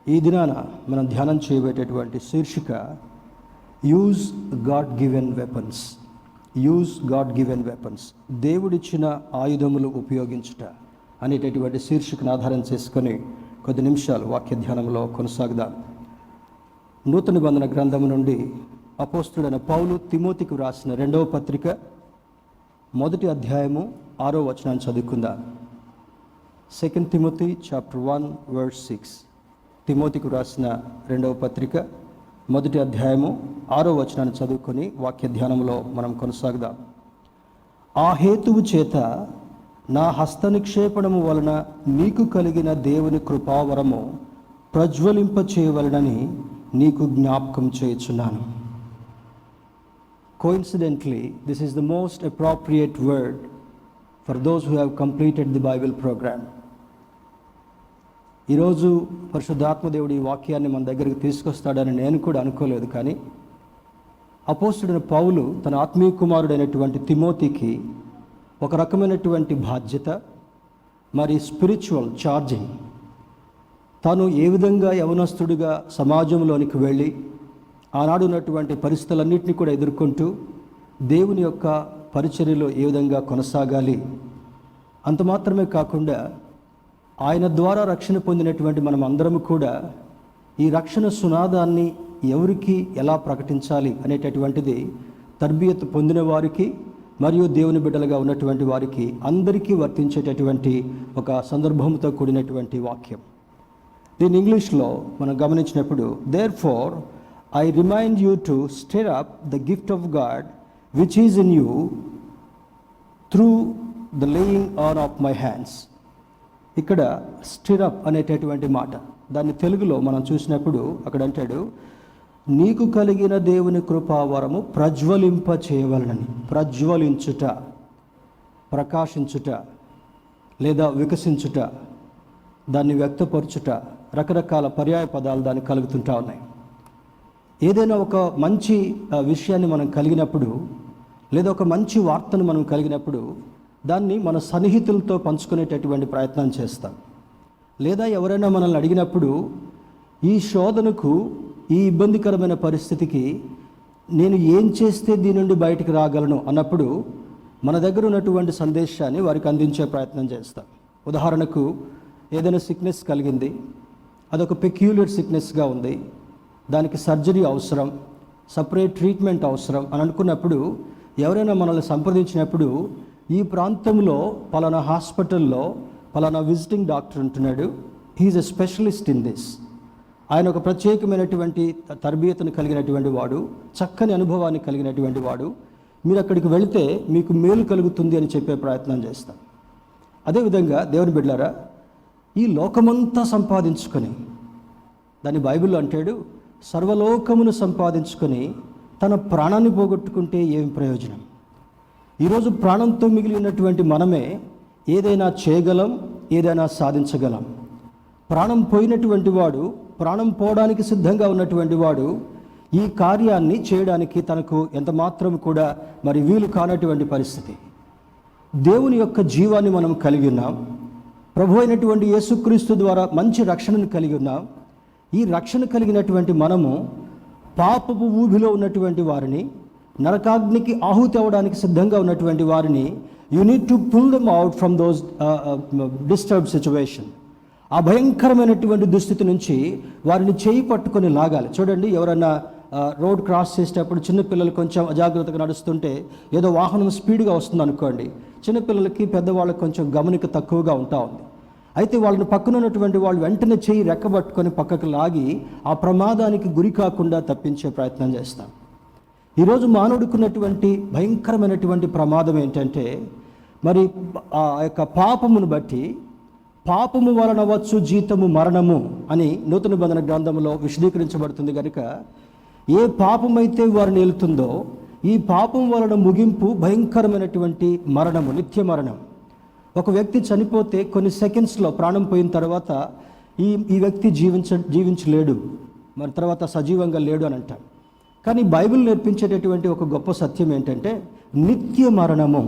ఈ దినాన మనం ధ్యానం చేయబోయేటటువంటి శీర్షిక use God given weapons. Use God given weapons, దేవుడిచ్చిన ఆయుధములు ఉపయోగించుట అనేటటువంటి శీర్షికను ఆధారం చేసుకొని కొద్ది నిమిషాలు వాక్య ధ్యానంలో కొనసాగుదాం. నూతన నిబంధన గ్రంథము నుండి అపోస్తుడైన పౌలు తిమోతికి వ్రాసిన 2వ పత్రిక 1వ అధ్యాయము 6వ వచనాన్ని చదువుకుందాం. 2 Timothy chapter 1 verse 6. తిమోతికి వ్రాసిన 2వ పత్రిక 1వ అధ్యాయము 6వ వచనాన్ని చదువుకొని వాక్య ధ్యానంలో మనం కొనసాగుదాం. ఆ హేతువు చేత నా హస్త నిక్షేపణము వలన నీకు కలిగిన దేవుని కృపావరము ప్రజ్వలింప చేయవలనని నీకు జ్ఞాపకం చేయుచున్నాను. Coincidentally, this is the most appropriate word for those who have completed the Bible program. ఈరోజు పరిశుద్ధాత్మదేవుడు ఈ వాక్యాన్ని మన దగ్గరికి తీసుకొస్తాడని నేను కూడా అనుకోలేదు. కానీ అపోస్తుడైన పౌలు తన ఆత్మీయ కుమారుడైనటువంటి తిమోతికి ఒక రకమైనటువంటి బాధ్యత, మరి స్పిరిచువల్ ఛార్జింగ్, తాను ఏ విధంగా యవనస్తుడిగా సమాజంలోనికి వెళ్ళి ఆనాడు ఉన్నటువంటి పరిస్థితులన్నింటినీ కూడా ఎదుర్కొంటూ దేవుని యొక్క పరిచర్యలో ఏ విధంగా కొనసాగాలి, అంత మాత్రమే కాకుండా ఆయన ద్వారా రక్షణ పొందినటువంటి మనం అందరము కూడా ఈ రక్షణ సునాదాన్ని ఎవరికి ఎలా ప్రకటించాలి అనేటటువంటిది తర్బియత్ పొందిన వారికి మరియు దేవుని బిడ్డలుగా ఉన్నటువంటి వారికి అందరికీ వర్తించేటటువంటి ఒక సందర్భంతో కూడినటువంటి వాక్యం. దీని ఇంగ్లీష్లో మనం గమనించినప్పుడు, therefore I remind you to stir up the gift of God which is in you through the laying on of my hands. ఇక్కడ స్టిర్ అప్ అనేటటువంటి మాట, దాన్ని తెలుగులో మనం చూసినప్పుడు అక్కడ అంటాడు, నీకు కలిగిన దేవుని కృపావరము ప్రజ్వలింప చేయవలనని. ప్రజ్వలించుట, ప్రకాశించుట లేదా వికసించుట, దాన్ని వ్యక్తపరచుట, రకరకాల పర్యాయ పదాలు దాన్ని కలుగుతుంటా ఉన్నాయి. ఏదైనా ఒక మంచి విషయాన్ని మనం కలిగినప్పుడు లేదా ఒక మంచి వార్తను మనం కలిగినప్పుడు దాన్ని మన సన్నిహితులతో పంచుకునేటటువంటి ప్రయత్నం చేస్తాం. లేదా ఎవరైనా మనల్ని అడిగినప్పుడు ఈ శోధనకు, ఈ ఇబ్బందికరమైన పరిస్థితికి నేను ఏం చేస్తే దీని నుండి బయటికి రాగలను అన్నప్పుడు మన దగ్గర ఉన్నటువంటి సందేశాన్ని వారికి అందించే ప్రయత్నం చేస్తాం. ఉదాహరణకు, ఏదైనా సిక్నెస్ కలిగింది, అదొక పెక్యూలియర్ సిక్నెస్గా ఉంది, దానికి సర్జరీ అవసరం, సపరేట్ ట్రీట్మెంట్ అవసరం అని అనుకున్నప్పుడు ఎవరైనా మనల్ని సంప్రదించినప్పుడు ఈ ప్రాంతంలో పలానా హాస్పిటల్లో పలానా విజిటింగ్ డాక్టర్ ఉంటున్నాడు, he's a specialist in this, ఆయన ఒక ప్రత్యేకమైనటువంటి తరబియతను కలిగినటువంటి వాడు, చక్కని అనుభవాన్ని కలిగినటువంటి వాడు, మీరు అక్కడికి వెళితే మీకు మేలు కలుగుతుంది అని చెప్పే ప్రయత్నం చేస్తాం. అదేవిధంగా దేవుని బిడ్డలారా, ఈ లోకమంతా సంపాదించుకొని, దాన్ని బైబిల్లో అంటాడు, సర్వలోకమును సంపాదించుకొని తన ప్రాణాన్ని పోగొట్టుకుంటే ఏం ప్రయోజనం? ఈరోజు ప్రాణంతో మిగిలి ఉన్నటువంటి మనమే ఏదైనా చేయగలం, ఏదైనా సాధించగలం. ప్రాణం పోయినటువంటి వాడు, ప్రాణం పోవడానికి సిద్ధంగా ఉన్నటువంటి వాడు ఈ కార్యాన్ని చేయడానికి తనకు ఎంత మాత్రం కూడా మరి వీలు కానటువంటి పరిస్థితి. దేవుని యొక్క జీవాన్ని మనం కలిగి ఉన్నాం. ప్రభు అయినటువంటి యేసుక్రీస్తు ద్వారా మంచి రక్షణను కలిగి ఉన్నాం. ఈ రక్షణ కలిగినటువంటి మనము పాపపు ఊబిలో ఉన్నటువంటి వారిని, నరకాగ్నికి ఆహుతి అవ్వడానికి సిద్ధంగా ఉన్నటువంటి వారిని, you need to pull them out from those disturbed situation. ఆ భయంకరమైనటువంటి దుస్థితి నుంచి వారిని చేయి పట్టుకొని లాగాలి. చూడండి, ఎవరైనా రోడ్ క్రాస్ చేసేటప్పుడు చిన్నపిల్లలు కొంచెం అజాగ్రత్తగా నడుస్తుంటే ఏదో వాహనం స్పీడ్గా వస్తుంది అనుకోండి, చిన్నపిల్లలకి పెద్దవాళ్ళకి కొంచెం గమనిక తక్కువగా ఉంటా ఉంది. అయితే వాళ్ళని పక్కన ఉన్నటువంటి వాళ్ళు వెంటనే చేయి రెక్కబట్టుకొని పక్కకు లాగి ఆ ప్రమాదానికి గురి కాకుండా తప్పించే ప్రయత్నం చేస్తాం. ఈరోజు మానవుడుకున్నటువంటి భయంకరమైనటువంటి ప్రమాదం ఏంటంటే, మరి ఆ యొక్క పాపమును బట్టి, పాపము వలన వచ్చు జీతము మరణము అని నూతన నిబంధన గ్రంథంలో విశదీకరించబడుతుంది. కనుక ఏ పాపమైతే వారిని వెళ్తుందో ఈ పాపం వలన ముగింపు భయంకరమైనటువంటి మరణము, నిత్య మరణం. ఒక వ్యక్తి చనిపోతే కొన్ని సెకండ్స్లో ప్రాణం పోయిన తర్వాత ఈ వ్యక్తి జీవించలేడు, మరి తర్వాత సజీవంగా లేడు అని అంటారు. కానీ బైబిల్ నేర్పించేటటువంటి ఒక గొప్ప సత్యం ఏంటంటే నిత్య మరణము.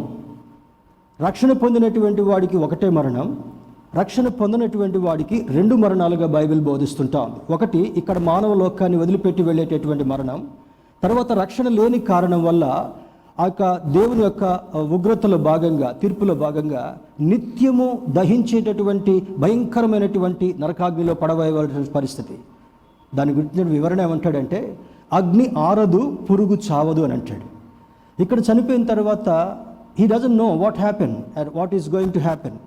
రక్షణ పొందినటువంటి వాడికి ఒకటే మరణం, రక్షణ పొందినటువంటి వాడికి 2 మరణాలుగా బైబిల్ బోధిస్తుంటా ఉంది. ఒకటి ఇక్కడ మానవ లోకాన్ని వదిలిపెట్టి వెళ్ళేటటువంటి మరణం, తర్వాత రక్షణ లేని కారణం వల్ల ఆ యొక్క దేవుని యొక్క ఉగ్రతలో భాగంగా, తీర్పులో భాగంగా నిత్యము దహించేటటువంటి భయంకరమైనటువంటి నరకాగ్నిలో పడవేయవలసిన పరిస్థితి. దాని గురించి వివరణ ఏమంటాడంటే, అగ్ని ఆరదు పురుగు చావదు అని అంటాడు. ఇక్కడ చనిపోయిన తర్వాత he doesn't know what happen and what is going to happen.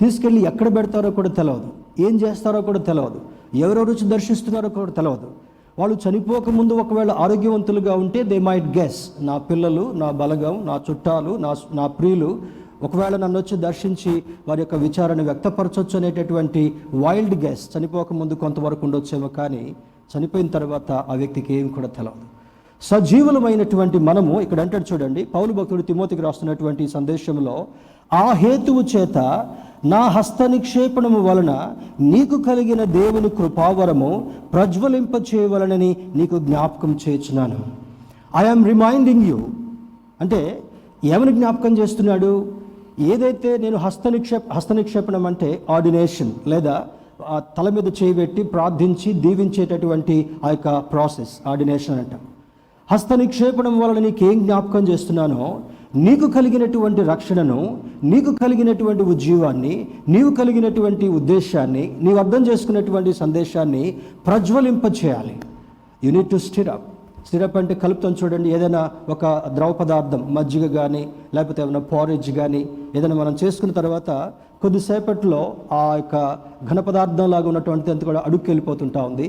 తీసుకెళ్ళి ఎక్కడ పెడతారో కూడా తెలియదు, ఏం చేస్తారో కూడా తెలియదు, ఎవరెవరు వచ్చి దర్శిస్తున్నారో కూడా తెలియదు. వాళ్ళు చనిపోకముందు ఒకవేళ ఆరోగ్యవంతులుగా ఉంటే దే మైట్ గెస్, నా పిల్లలు, నా బలగం, నా చుట్టాలు, నా ప్రియులు ఒకవేళ నన్ను వచ్చి దర్శించి వారి యొక్క విచారణ వ్యక్తపరచవచ్చు అనేటటువంటి వైల్డ్ గెస్ చనిపోకముందు కొంతవరకు ఉండొచ్చేమో, కానీ చనిపోయిన తర్వాత ఆ వ్యక్తికి ఏం కూడా తెలియదు. సజీవులమైనటువంటి మనము ఇక్కడ అంటాడు చూడండి, పౌలు భక్తుడు తిమోతికి రాస్తున్నటువంటి సందేశంలో, ఆ హేతువు చేత నా హస్త నిక్షేపణము వలన నీకు కలిగిన దేవుని కృపావరము ప్రజ్వలింప చేయవలనని నీకు జ్ఞాపకం చేస్తున్నాను. ఐఎమ్ రిమైండింగ్ యూ అంటే ఏమని జ్ఞాపకం చేస్తున్నాడు? ఏదైతే నేను హస్త నిక్షేపణం అంటే ఆర్డినేషన్, లేదా తల మీద చేయబెట్టి ప్రార్థించి దీవించేటటువంటి ఆ యొక్క ప్రాసెస్ ఆర్డినేషన్ అంటాం. హస్త నిక్షేపణం వలన నీకేం జ్ఞాపకం చేస్తున్నానో, నీకు కలిగినటువంటి రక్షణను, నీకు కలిగినటువంటి ఉజ్జీవాన్ని, నీవు కలిగినటువంటి ఉద్దేశాన్ని, నీవు అర్థం చేసుకున్నటువంటి సందేశాన్ని ప్రజ్వలింప చేయాలి. You need to stir up. Stir up అంటే కలుపుతాం చూడండి, ఏదైనా ఒక ద్రవ పదార్థం, మజ్జిగ కానీ లేకపోతే ఏమైనా పారేజ్ కానీ ఏదైనా మనం చేసుకున్న తర్వాత కొద్దిసేపట్లో ఆ యొక్క ఘన పదార్థం లాగా ఉన్నటువంటి అంతా కూడా అడుక్కి వెళ్ళిపోతుంటా ఉంది,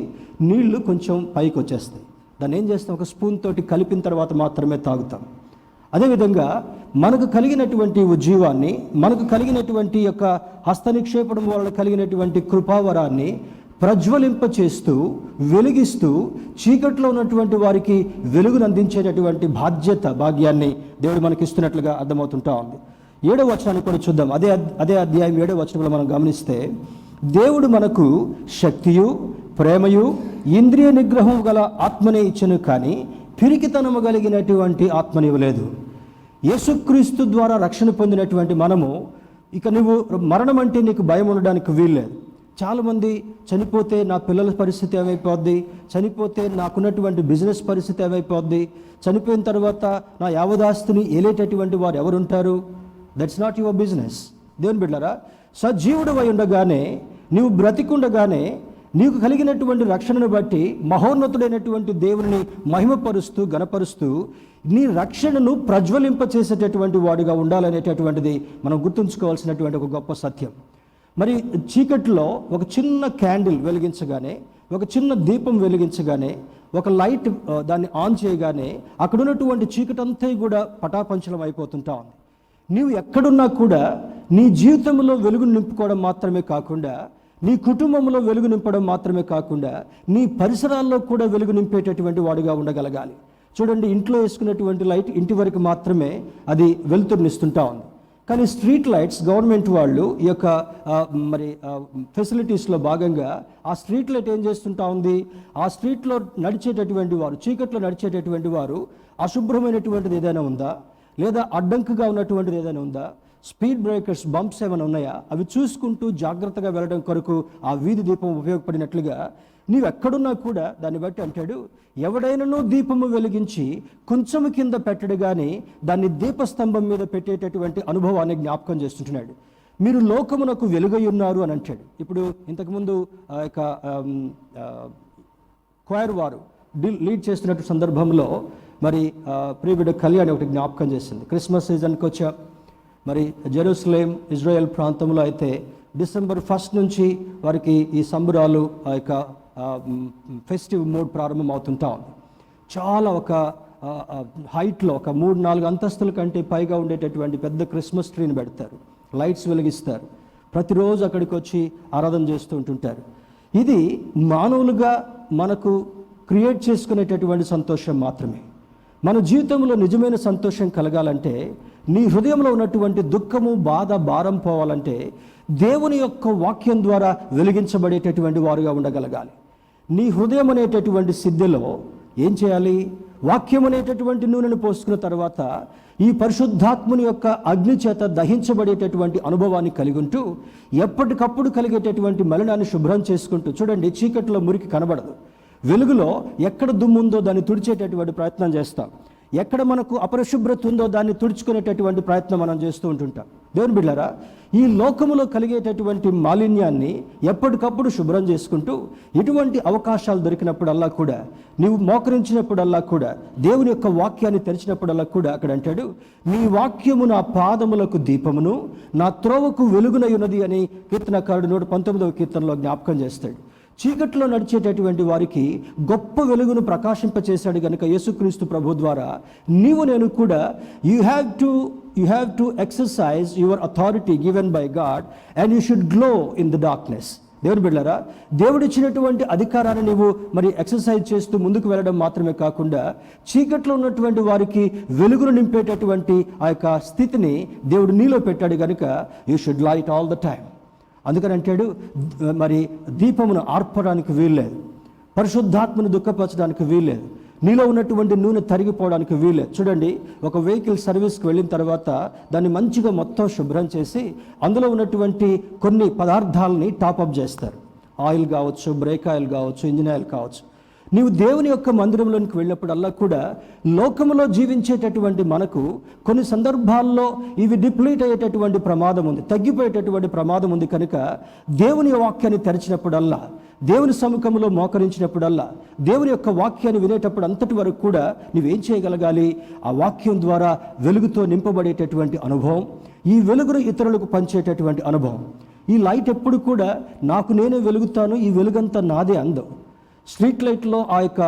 నీళ్లు కొంచెం పైకి వచ్చేస్తాయి. దాన్ని ఏం చేస్తాం? ఒక స్పూన్ తోటి కలిపిన తర్వాత మాత్రమే తాగుతాం. అదేవిధంగా మనకు కలిగినటువంటి ఉజ్జీవాన్ని, మనకు కలిగినటువంటి యొక్క హస్త నిక్షేపడం వలన కలిగినటువంటి కృపావరాన్ని ప్రజ్వలింప చేస్తూ, వెలిగిస్తూ, చీకట్లో ఉన్నటువంటి వారికి వెలుగును అందించేటటువంటి భాగ్యాన్ని దేవుడు మనకి ఇస్తున్నట్లుగా అర్థమవుతుంటా ఉంది. 7వ వచనాన్ని కూడా చూద్దాం. అదే అధ్యాయం 7వ వచనంలో మనం గమనిస్తే, దేవుడు మనకు శక్తియు ప్రేమయు ఇంద్రియ నిగ్రహం గల ఆత్మనే ఇచ్చను, కానీ పిరికితనము కలిగినటువంటి ఆత్మనివ్వలేదు. యేసుక్రీస్తు ద్వారా రక్షణ పొందినటువంటి మనము ఇక నువ్వు మరణం అంటే నీకు భయం ఉండడానికి వీల్లేదు. చాలామంది చనిపోతే నా పిల్లల పరిస్థితి ఏమైపోద్ది, చనిపోతే నాకున్నటువంటి బిజినెస్ పరిస్థితి ఏమైపోద్ది, చనిపోయిన తర్వాత నా యావదాస్తిని ఏలేటటువంటి వారు ఎవరుంటారు? That's not your business. దేవుని బిడ్డలారా, సజీవుడు అయి ఉండగానే, నీవు బ్రతికుండగానే నీకు కలిగినటువంటి రక్షణను బట్టి మహోన్నతుడైనటువంటి దేవుని మహిమపరుస్తూ, గణపరుస్తూ నీ రక్షణను ప్రజ్వలింప చేసేటటువంటి వాడుగా ఉండాలనేటటువంటిది మనం గుర్తుంచుకోవాల్సినటువంటి ఒక గొప్ప సత్యం. మరి చీకట్లో ఒక చిన్న క్యాండిల్ వెలిగించగానే, ఒక చిన్న దీపం వెలిగించగానే, ఒక లైట్ దాన్ని ఆన్ చేయగానే అక్కడ ఉన్నటువంటి చీకటంతా కూడా పటాపంచలం అయిపోతుంటా ఉంది. నీవు ఎక్కడున్నా కూడా నీ జీవితంలో వెలుగును నింపుకోవడం మాత్రమే కాకుండా, నీ కుటుంబంలో వెలుగు నింపడం మాత్రమే కాకుండా, నీ పరిసరాల్లో కూడా వెలుగు నింపేటటువంటి వాడుగా ఉండగలగాలి. చూడండి, ఇంట్లో వేసుకున్నటువంటి లైట్ ఇంటి వరకు మాత్రమే అది వెలుతురునిస్తుంటా ఉంది. కానీ స్ట్రీట్ లైట్స్ గవర్నమెంట్ వాళ్ళు ఈ యొక్క ఫెసిలిటీస్లో భాగంగా ఆ స్ట్రీట్ లైట్ ఏం చేస్తుంటా ఉంది? ఆ స్ట్రీట్లో నడిచేటటువంటి వారు, చీకట్లో నడిచేటటువంటి వారు అశుభ్రమైనటువంటిది ఏదైనా ఉందా, లేదా అడ్డంకుగా ఉన్నటువంటిది ఏదైనా ఉందా, స్పీడ్ బ్రేకర్స్, బంప్స్ ఏమైనా ఉన్నాయా, అవి చూసుకుంటూ జాగ్రత్తగా వెళ్ళడం కొరకు ఆ వీధి దీపం ఉపయోగపడినట్లుగా నీవు ఎక్కడున్నా కూడా దాన్ని బట్టి అంటాడు, ఎవడైనానూ దీపము వెలిగించి కొంచెము కింద పెట్టడు కానీ దాన్ని దీపస్తంభం మీద పెట్టేటటువంటి అనుభవాన్ని జ్ఞాపకం చేస్తుంటున్నాడు. మీరు లోకమునకు వెలుగై ఉన్నారు అని అంటాడు. ఇప్పుడు ఇంతకుముందు క్వైర్ వారు లీడ్ చేస్తున్నట్టు సందర్భంలో మరి ప్రియబిడ్డ కళ్యాణి ఒకటి జ్ఞాపకం చేసింది. క్రిస్మస్ సీజన్కి వచ్చా, మరి జెరూసలేం ఇజ్రాయెల్ ప్రాంతంలో అయితే డిసెంబర్ 1 నుంచి వారికి ఈ సంబరాలు, ఆ యొక్క ఫెస్టివ్ మోడ్ ప్రారంభం అవుతుంటా ఉంది. చాలా ఒక హైట్లో ఒక 3-4 అంతస్తుల కంటే పైగా ఉండేటటువంటి పెద్ద క్రిస్మస్ ట్రీని పెడతారు, లైట్స్ వెలిగిస్తారు, ప్రతిరోజు అక్కడికి వచ్చి ఆరాధన చేస్తూ ఉంటుంటారు. ఇది మానవులుగా మనకు క్రియేట్ చేసుకునేటటువంటి సంతోషం మాత్రమే. మన జీవితంలో నిజమైన సంతోషం కలగాలంటే, నీ హృదయంలో ఉన్నటువంటి దుఃఖము, బాధ, భారం పోవాలంటే దేవుని యొక్క వాక్యం ద్వారా వెలిగించబడేటటువంటి వారుగా ఉండగలగాలి. నీ హృదయం అనేటటువంటి సిద్ధిలో ఏం చేయాలి? వాక్యం అనేటటువంటి నూనెను పోసుకున్న తర్వాత ఈ పరిశుద్ధాత్ముని యొక్క అగ్ని చేత దహించబడేటటువంటి అనుభవాన్ని కలిగి ఉంటూ ఎప్పటికప్పుడు కలిగేటటువంటి మలినాన్ని శుభ్రం చేసుకుంటూ, చూడండి, చీకటిలో మురికి కనబడదు, వెలుగులో ఎక్కడ దుమ్ముందో దాన్ని తుడిచేటటువంటి ప్రయత్నం చేస్తాం, ఎక్కడ మనకు అపరిశుభ్రత ఉందో దాన్ని తుడుచుకునేటటువంటి ప్రయత్నం మనం చేస్తూ ఉంటుంటాం. దేవుని బిడ్డలారా, ఈ లోకములో కలిగేటటువంటి మాలిన్యాన్ని ఎప్పటికప్పుడు శుభ్రం చేసుకుంటూ, ఇటువంటి అవకాశాలు దొరికినప్పుడల్లా కూడా, నీవు మోకరించినప్పుడల్లా కూడా, దేవుని యొక్క వాక్యాన్ని తెరిచినప్పుడల్లా కూడా అక్కడ అంటాడు, నీ వాక్యము నా పాదములకు దీపమును నా త్రోవకు వెలుగునై ఉన్నది అని కీర్తనకారుడు 119వ కీర్తనలో జ్ఞాపకం చేస్తాడు. చీకట్లో నడిచేటటువంటి వారికి గొప్ప వెలుగును ప్రకాశింపచేశాడు గనుక యేసుక్రీస్తు ప్రభు ద్వారా నీవు నేను కూడా you have to exercise your authority given by God and you should glow in the darkness. దేవుని బిడ్డలారా, దేవుడిచ్చినటువంటి అధికారాన్ని నీవు మరి ఎక్సర్సైజ్ చేస్తూ ముందుకు వెళ్ళడం మాత్రమే కాకుండా, చీకట్లో ఉన్నటువంటి వారికి వెలుగును నింపేటటువంటి ఆ యొక్క స్థితిని దేవుడు నీలో పెట్టాడు కనుక you should light all the time. అందుకని అంటాడు, మరి దీపమును ఆర్పడానికి వీల్లేదు, పరిశుద్ధాత్మను దుఃఖపరచడానికి వీల్లేదు, నీలో ఉన్నటువంటి నూనె తరిగిపోవడానికి వీల్లేదు. చూడండి, ఒక వెహికల్ సర్వీస్కి వెళ్ళిన తర్వాత దాన్ని మంచిగా మొత్తం శుభ్రం చేసి అందులో ఉన్నటువంటి కొన్ని పదార్థాలని టాపప్ చేస్తారు. ఆయిల్ కావచ్చు, బ్రేక్ ఆయిల్ కావచ్చు, ఇంజిన్ ఆయిల్ కావచ్చు. నీవు దేవుని యొక్క మందిరంలోనికి వెళ్ళినప్పుడల్లా కూడా లోకములో జీవించేటటువంటి మనకు కొన్ని సందర్భాల్లో ఇవి డిప్లీట్ అయ్యేటటువంటి ప్రమాదం ఉంది, తగ్గిపోయేటటువంటి ప్రమాదం ఉంది. కనుక దేవుని వాక్యాన్ని తెరిచినప్పుడల్లా, దేవుని సముఖంలో మోకరించినప్పుడల్లా, దేవుని యొక్క వాక్యాన్ని వినేటప్పుడు అంతటి వరకు కూడా నువ్వేం చేయగలగాలి? ఆ వాక్యం ద్వారా వెలుగుతో నింపబడేటటువంటి అనుభవం, ఈ వెలుగును ఇతరులకు పంచేటటువంటి అనుభవం. ఈ లైట్ ఎప్పుడు కూడా నాకు నేనే వెలుగుతాను, ఈ వెలుగంతా నాదే అందం. స్ట్రీట్ లైట్లో ఆ యొక్క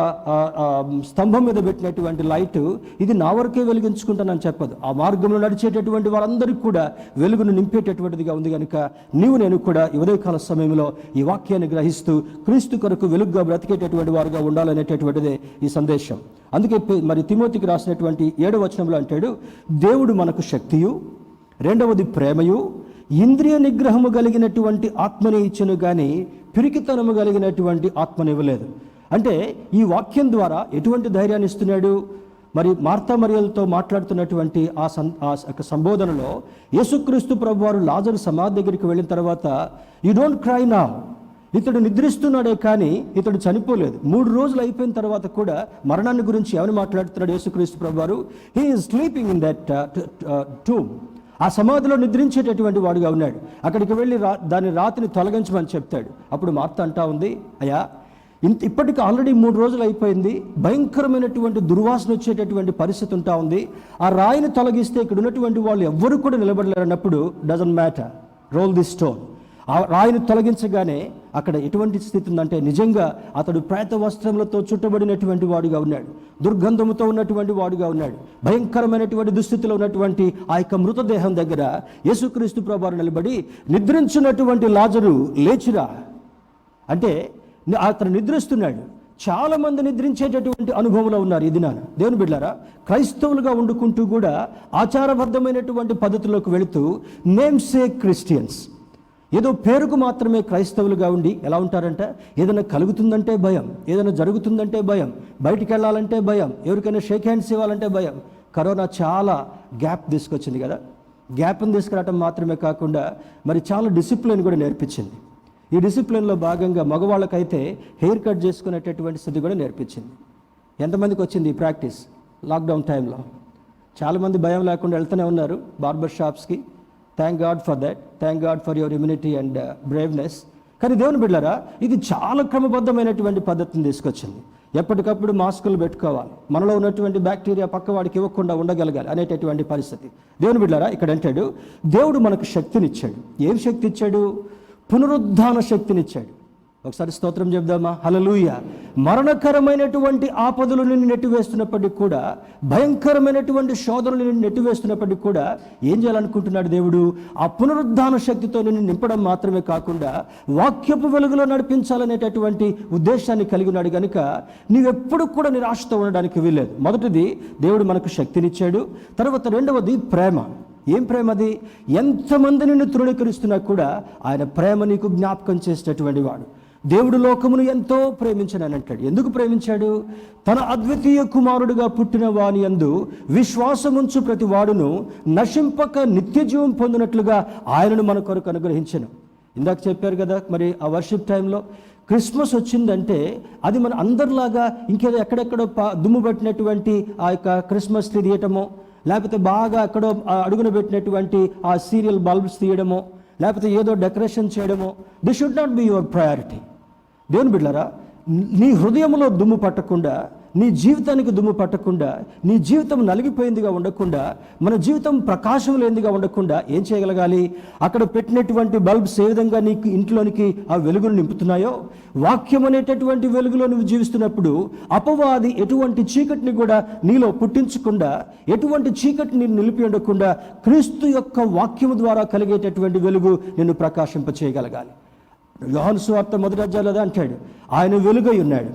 స్తంభం మీద పెట్టినటువంటి లైట్ ఇది నా వరకే వెలిగించుకుంటానని చెప్పదు. ఆ మార్గంలో నడిచేటటువంటి వారందరికీ కూడా వెలుగును నింపేటటువంటిదిగా ఉంది. కనుక నీవు నేను కూడా ఈ ఉదయకాల సమయంలో ఈ వాక్యాన్ని గ్రహిస్తూ క్రీస్తు కొరకు వెలుగుగా బ్రతికేటటువంటి వారుగా ఉండాలనేటటువంటిదే ఈ సందేశం. అందుకే మరి తిమోతికి రాసినటువంటి 7వ వచనంలో అంటాడు, దేవుడు మనకు శక్తియు, రెండవది ప్రేమయు, ఇంద్రియ నిగ్రహము కలిగినటువంటి ఆత్మని ఇచ్చును కానీ పిరికితనము కలిగినటువంటి ఆత్మనివ్వలేదు. అంటే ఈ వాక్యం ద్వారా ఎటువంటి ధైర్యాన్ని ఇస్తున్నాడు? మరి మార్తా మరియలతో మాట్లాడుతున్నటువంటి ఆ సంబోధనలో యేసుక్రీస్తు ప్రభువారు లాజరు సమాధి దగ్గరికి వెళ్ళిన తర్వాత, యూ డోంట్ క్రై నౌ, ఇతడు నిద్రిస్తున్నాడే కానీ ఇతడు చనిపోలేదు. 3 రోజులు అయిపోయిన తర్వాత కూడా మరణాన్ని గురించి ఏమని మాట్లాడుతున్నాడు యేసుక్రీస్తు ప్రభువారు? He is sleeping in that tomb. ఆ సమాధిలో నిద్రించేటటువంటి వాడుగా ఉన్నాడు. అక్కడికి వెళ్ళి దాని రాతిని తొలగించమని చెప్తాడు. అప్పుడు మార్త అంటా ఉంది, అయ్యా ఇప్పటికి ఆల్రెడీ 3 రోజులు అయిపోయింది, భయంకరమైనటువంటి దుర్వాసన వచ్చేటటువంటి పరిస్థితి ఉంటా ఉంది, ఆ రాయిని తొలగిస్తే ఇక్కడ ఉన్నటువంటి వాళ్ళు ఎవ్వరు కూడా నిలబడలేరన్నప్పుడు doesn't matter, roll the stone. ఆ రాయిని తొలగించగానే అక్కడ ఎటువంటి స్థితి ఉందంటే నిజంగా అతడు ప్రేత వస్త్రములతో చుట్టబడినటువంటి వాడుగా ఉన్నాడు, దుర్గంధముతో ఉన్నటువంటి వాడుగా ఉన్నాడు, భయంకరమైనటువంటి దుస్థితిలో ఉన్నటువంటి ఆ యొక్క మృతదేహం దగ్గర యేసుక్రీస్తు ప్రభువారు నిలబడి, నిద్రించినటువంటి లాజరు లేచిరా అంటే అతను నిద్రిస్తున్నాడు. చాలామంది నిద్రించేటటువంటి అనుభవంలో ఉన్నారు ఈ దినాన. దేవుని బిడ్డలారా, క్రైస్తవులుగా వండుకుంటూ కూడా ఆచారబద్ధమైనటువంటి పద్ధతిలోకి వెళుతూ నేమ్ సేక్ క్రిస్టియన్స్, ఏదో పేరుకు మాత్రమే క్రైస్తవులుగా ఉండి ఎలా ఉంటారంటే, ఏదైనా కలుగుతుందంటే భయం, ఏదైనా జరుగుతుందంటే భయం, బయటికి వెళ్ళాలంటే భయం, ఎవరికైనా షేక్ హ్యాండ్స్ ఇవ్వాలంటే భయం. కరోనా చాలా గ్యాప్ తీసుకొచ్చింది కదా. గ్యాప్ని తీసుకురావటం మాత్రమే కాకుండా మరి చాలా డిసిప్లిన్ కూడా నేర్పించింది. ఈ డిసిప్లిన్లో భాగంగా మగవాళ్ళకైతే హెయిర్ కట్ చేసుకునేటటువంటి స్థితి కూడా నేర్పించింది. ఎంతమందికి వచ్చింది ఈ ప్రాక్టీస్? లాక్డౌన్ టైంలో చాలామంది భయం లేకుండా వెళ్తూనే ఉన్నారు బార్బర్ షాప్స్కి. Thank God for that, thank God for your immunity and braveness. కానీ దేవుని బిడ్డలారా, ఇది చాలా క్రమబద్ధమైనటువంటి పద్ధతిని తీసుకొచ్చింది. ఎప్పటికప్పుడు మాస్కులు పెట్టుకోవాలి, మనలో ఉన్నటువంటి బ్యాక్టీరియా పక్కవాడికి ఇవ్వకుండా ఉండగలగాలి అనేటటువంటి పరిస్థితి. దేవుని బిడ్డలారా, ఇక్కడ అంటాడు దేవుడు మనకు శక్తినిచ్చాడు. ఏం శక్తి ఇచ్చాడు? పునరుద్ధాన శక్తినిచ్చాడు. ఒకసారి స్తోత్రం చెప్దామా? హల్లెలూయా. మరణకరమైనటువంటి ఆపదలు నిన్ను నెట్టివేస్తున్నప్పటికీ కూడా, భయంకరమైనటువంటి శోధనలు నిన్ను నెట్టివేస్తున్నప్పటికీ కూడా ఏం చేయాలనుకుంటున్నాడు దేవుడు? ఆ పునరుద్ధాన శక్తితో నిన్ను నింపడం మాత్రమే కాకుండా వాక్యపు వెలుగులో నడిపించాలనేటటువంటి ఉద్దేశాన్ని కలిగి ఉన్నాడు. కనుక నీవెప్పుడు కూడా నిరాశతో ఉండడానికి వీల్లేదు. మొదటిది, దేవుడు మనకు శక్తినిచ్చాడు. తర్వాత రెండవది ప్రేమ. ఏం ప్రేమది? ఎంతమంది నిన్ను తృణీకరిస్తున్నా కూడా ఆయన ప్రేమ నీకు జ్ఞాపకం చేసేటటువంటి వాడు. దేవుడు లోకమును ఎంతో ప్రేమించనని అంటాడు. ఎందుకు ప్రేమించాడు? తన అద్వితీయ కుమారుడుగా పుట్టిన వాని యందు విశ్వాసముంచు ప్రతి వాడును నశింపక నిత్య జీవం పొందినట్లుగా ఆయనను మన కొరకు అనుగ్రహించెను. ఇందాక చెప్పారు కదా, మరి ఆ వర్షిప్ టైంలో క్రిస్మస్ వచ్చిందంటే అది మన అందరిలాగా ఇంకేదో ఎక్కడెక్కడో దుమ్ము పట్టినటువంటి ఆ యొక్క క్రిస్మస్ ట్రీ తీయటమో, లేకపోతే బాగా ఎక్కడో అడుగున పెట్టినటువంటి ఆ సీరియల్ బల్బ్స్ తీయడమో, లేకపోతే ఏదో డెకరేషన్ చేయడమో, this should not be your priority. దేవుని బిడ్డలారా, నీ హృదయంలో దుమ్ము పట్టకుండా, నీ జీవితానికి దుమ్ము పట్టకుండా, నీ జీవితం నలిగిపోయిందిగా ఉండకుండా, మన జీవితం ప్రకాశం లేనిదిగా ఉండకుండా ఏం చేయగలగాలి? అక్కడ పెట్టినటువంటి బల్బ్స్ ఏ విధంగా నీకు ఇంట్లోనికి ఆ వెలుగును నింపుతున్నాయో, వాక్యం అనేటటువంటి వెలుగులో నువ్వు జీవిస్తున్నప్పుడు అపవాది ఎటువంటి చీకటిని కూడా నీలో పుట్టించకుండా, ఎటువంటి చీకటిని నిలిపి ఉండకుండా క్రీస్తు యొక్క వాక్యము ద్వారా కలిగేటటువంటి వెలుగు నిన్ను ప్రకాశింప చేయగలగాలి. యోహాను సువార్త 1వ అధ్యాయంలో అంటాడు, ఆయన వెలుగై ఉన్నాడు,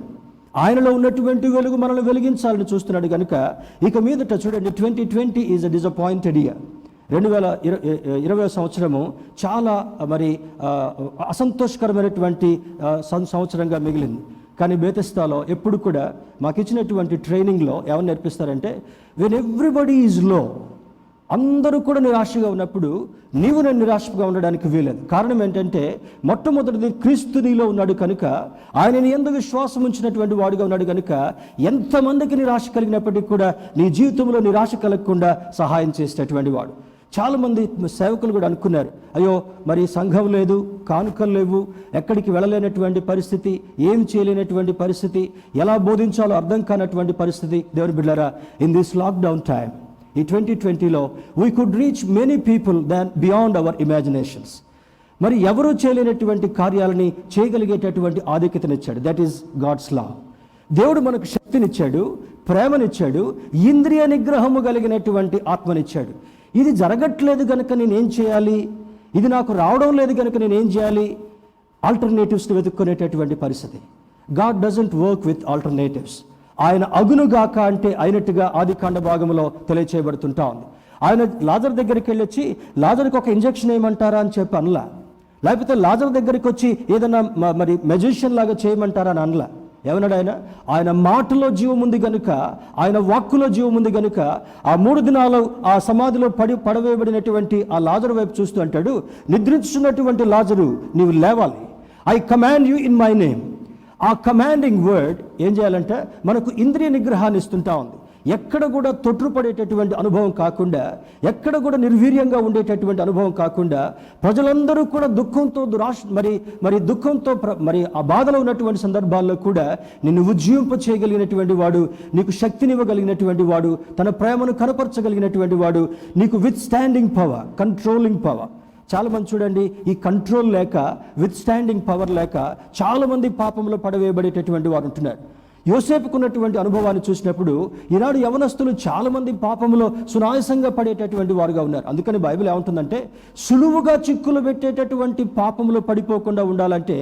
ఆయనలో ఉన్నటువంటి వెలుగు మనల్ని వెలిగించాలని చూస్తున్నాడు. కనుక ఇక మీదట చూడండి, 2020 ఈజ్ అ డిసప్పాయింటెడ్ ఇయర్. 2020 సంవత్సరము చాలా మరి అసంతోషకరమైనటువంటి సంవత్సరంగా మిగిలింది. కానీ బేతెస్తాలో ఎప్పుడు కూడా మాకు ఇచ్చినటువంటి ట్రైనింగ్లో ఏమని నేర్పిస్తారంటే, వెన్ ఎవ్రీబడి ఈజ్ లో, అందరూ కూడా నిరాశగా ఉన్నప్పుడు నీవు నేను నిరాశగా ఉండడానికి వీలేదు. కారణం ఏంటంటే, మొట్టమొదటిది క్రీస్తు నీలో ఉన్నాడు కనుక, ఆయనని ఎందుకు విశ్వాసం ఉంచినటువంటి వాడుగా ఉన్నాడు కనుక, ఎంతమందికి నిరాశ కలిగినప్పటికీ కూడా నీ జీవితంలో నిరాశ కలగకుండా సహాయం చేసేటటువంటి వాడు. చాలామంది సేవకులు కూడా అనుకున్నారు, అయ్యో మరి సంఘం లేదు, కానుకలు లేవు, ఎక్కడికి వెళ్ళలేనటువంటి పరిస్థితి, ఏం చేయలేనటువంటి పరిస్థితి, ఎలా బోధించాలో అర్థం కానటువంటి పరిస్థితి. దేవుని బిడ్డలారా, ఇన్ దిస్ లాక్డౌన్ టైం, ఈ 2020లో we could reach many people than beyond our imaginations. మరి ఎవరూ చేయలేనటువంటి కార్యాలని చేయగలిగేటటువంటి ఆధిక్యతనిచ్చాడు. That is God's law. దేవుడు మనకు శక్తినిచ్చాడు, ప్రేమనిచ్చాడు, ఇంద్రియ నిగ్రహము కలిగినటువంటి ఆత్మనిచ్చాడు. ఇది జరగట్లేదు కనుక నేనేం చేయాలి, ఇది నాకు రావడం లేదు కనుక నేనేం చేయాలి? ఆల్టర్నేటివ్స్ని వెతుక్కునేటటువంటి పరిస్థితి. God doesn't work with alternatives. ఆయన అగునుగాక అంటే అయినట్టుగా ఆదికాండ భాగంలో తెలియచేయబడుతుంటా ఉంది. ఆయన లాజర్ దగ్గరికి వెళ్ళొచ్చి, లాజర్కి ఒక ఇంజెక్షన్ ఏమంటారా అని చెప్పి అనలా, లేకపోతే లాజర్ దగ్గరికి వచ్చి ఏదైనా మరి మెజిషియన్ లాగా చేయమంటారా అని అనలా. ఏమన్నాడు ఆయన? ఆయన మాటలో జీవం ఉంది కనుక, ఆయన వాక్కులో జీవం ఉంది కనుక, ఆ 3 దినాలు ఆ సమాధిలో పడవేయబడినటువంటి ఆ లాజరు వైపు చూస్తూ అంటాడు, నిద్రించున్నటువంటి లాజరు, నీవు లేవాలి, I command you in my name. ఆ కమాండింగ్ వర్డ్ ఏం చేయాలంటే మనకు ఇంద్రియ నిగ్రహాన్ని ఇస్తుంటా ఉంది. ఎక్కడ కూడా తొట్టుపడేటటువంటి అనుభవం కాకుండా, ఎక్కడ కూడా నిర్వీర్యంగా ఉండేటటువంటి అనుభవం కాకుండా, ప్రజలందరూ కూడా దుఃఖంతో మరి దుఃఖంతో మరి ఆ బాధలో ఉన్నటువంటి సందర్భాల్లో కూడా నిన్ను ఉజ్జీవింప చేయగలిగినటువంటి వాడు, నీకు శక్తినివ్వగలిగినటువంటి వాడు, తన ప్రేమను కనపరచగలిగినటువంటి వాడు, నీకు with standing power, controlling power. చాలామంది చూడండి, ఈ కంట్రోల్ లేక, విత్ స్టాండింగ్ పవర్ లేక చాలామంది పాపంలో పడవేయబడేటటువంటి వారు ఉంటున్నారు. యోసేపుకున్నటువంటి అనుభవాన్ని చూసినప్పుడు ఈనాడు యవనస్తులు చాలామంది పాపంలో సునాయాసంగా పడేటటువంటి వారుగా ఉన్నారు. అందుకని బైబిల్ ఏమంటుందంటే, సులువుగా చిక్కులు పెట్టేటటువంటి పాపంలో పడిపోకుండా ఉండాలంటే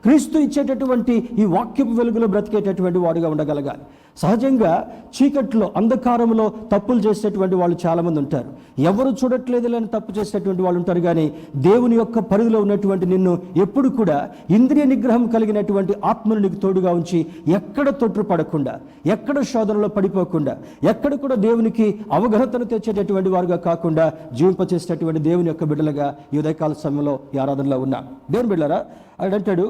క్రీస్తు ఇచ్చేటటువంటి ఈ వాక్యపు వెలుగులో బ్రతికేటటువంటి వాడుగా ఉండగలగాలి. సహజంగా చీకట్లో, అంధకారంలో తప్పులు చేసేటువంటి వాళ్ళు చాలామంది ఉంటారు. ఎవరు చూడట్లేదు లేని తప్పు చేసేటటువంటి వాళ్ళు ఉంటారు. కానీ దేవుని యొక్క పరిధిలో ఉన్నటువంటి నిన్ను ఎప్పుడు కూడా ఇంద్రియ నిగ్రహం కలిగినటువంటి ఆత్మను నీకు తోడుగా ఉంచి, ఎక్కడ తొట్టుపడకుండా, ఎక్కడ శోధనలో పడిపోకుండా, ఎక్కడ కూడా దేవునికి అవగాహనను తెచ్చేటటువంటి వారుగా కాకుండా జీవింపచేసేటటువంటి దేవుని యొక్క బిడ్డలుగా ఈ ఉదయకాల సమయంలో ఈ ఆరాధనలో ఉన్నా. దేవుని బిడ్డలారా, అంటాడు,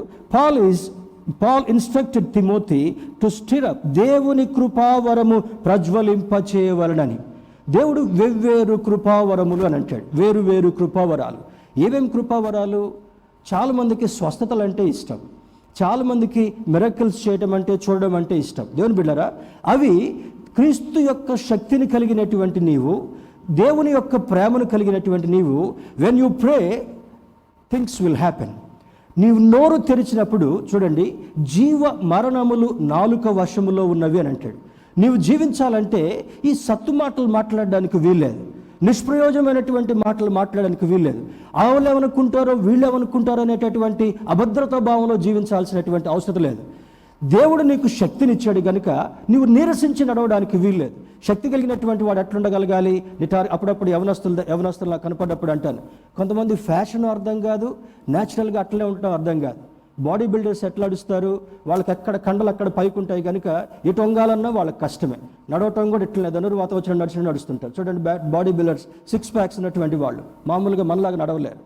Paul instructed Timothy to stir up, దేవుని కృపావరము ప్రజ్వలింపచేయవలనని. దేవుడు వెవ్వేరు కృపావరములు అని అంటాడు. వేరు కృపావరాలు. ఏమేం కృపావరాలు? చాలామందికి స్వస్థతలు అంటే ఇష్టం, చాలామందికి మిరకిల్స్ చేయడం అంటే, చూడడం అంటే ఇష్టం. దేవుని బిడ్డలారా, అవి క్రీస్తు యొక్క శక్తిని కలిగినటువంటి నీవు, దేవుని యొక్క ప్రేమను కలిగినటువంటి నీవు, when you pray things will happen. నీవు నోరు తెరిచినప్పుడు చూడండి, జీవ మరణములు నాలుక వశములో ఉన్నవి అని అంటాడు. నీవు జీవించాలంటే ఈ సత్తు మాటలు మాట్లాడడానికి వీల్లేదు, నిష్ప్రయోజనమైనటువంటి మాటలు మాట్లాడడానికి వీల్లేదు. వాళ్ళు ఏమనుకుంటారో, వీళ్ళు ఏమనుకుంటారో అనేటటువంటి అభద్రతా భావంలో జీవించాల్సినటువంటి అవసరం లేదు. దేవుడు నీకు శక్తినిచ్చాడు కనుక నీవు నీరసించి నడవడానికి వీల్లేదు. శక్తి కలిగినటువంటి వాడు ఎట్లుండగలగాలి? అప్పుడప్పుడు యవనస్తుల్లా కనపడ్డప్పుడు అంటాను, కొంతమంది ఫ్యాషన్ అర్థం కాదు, న్యాచురల్గా అట్లనే ఉండటం అర్థం కాదు. బాడీ బిల్డర్స్ ఎట్లా నడుస్తారు, వాళ్ళకి ఎక్కడ కండలు అక్కడ పైకి ఉంటాయి కనుక ఎటు వంగాలన్నా వాళ్ళకి కష్టమే. నడవటం కూడా ఇట్లా ధనుర్వాత వచ్చిన నడుస్తుంటారు. చూడండి బాడీ బిల్డర్స్, 6 ప్యాక్స్ ఉన్నటువంటి వాళ్ళు మామూలుగా మనలాగా నడవలేరు.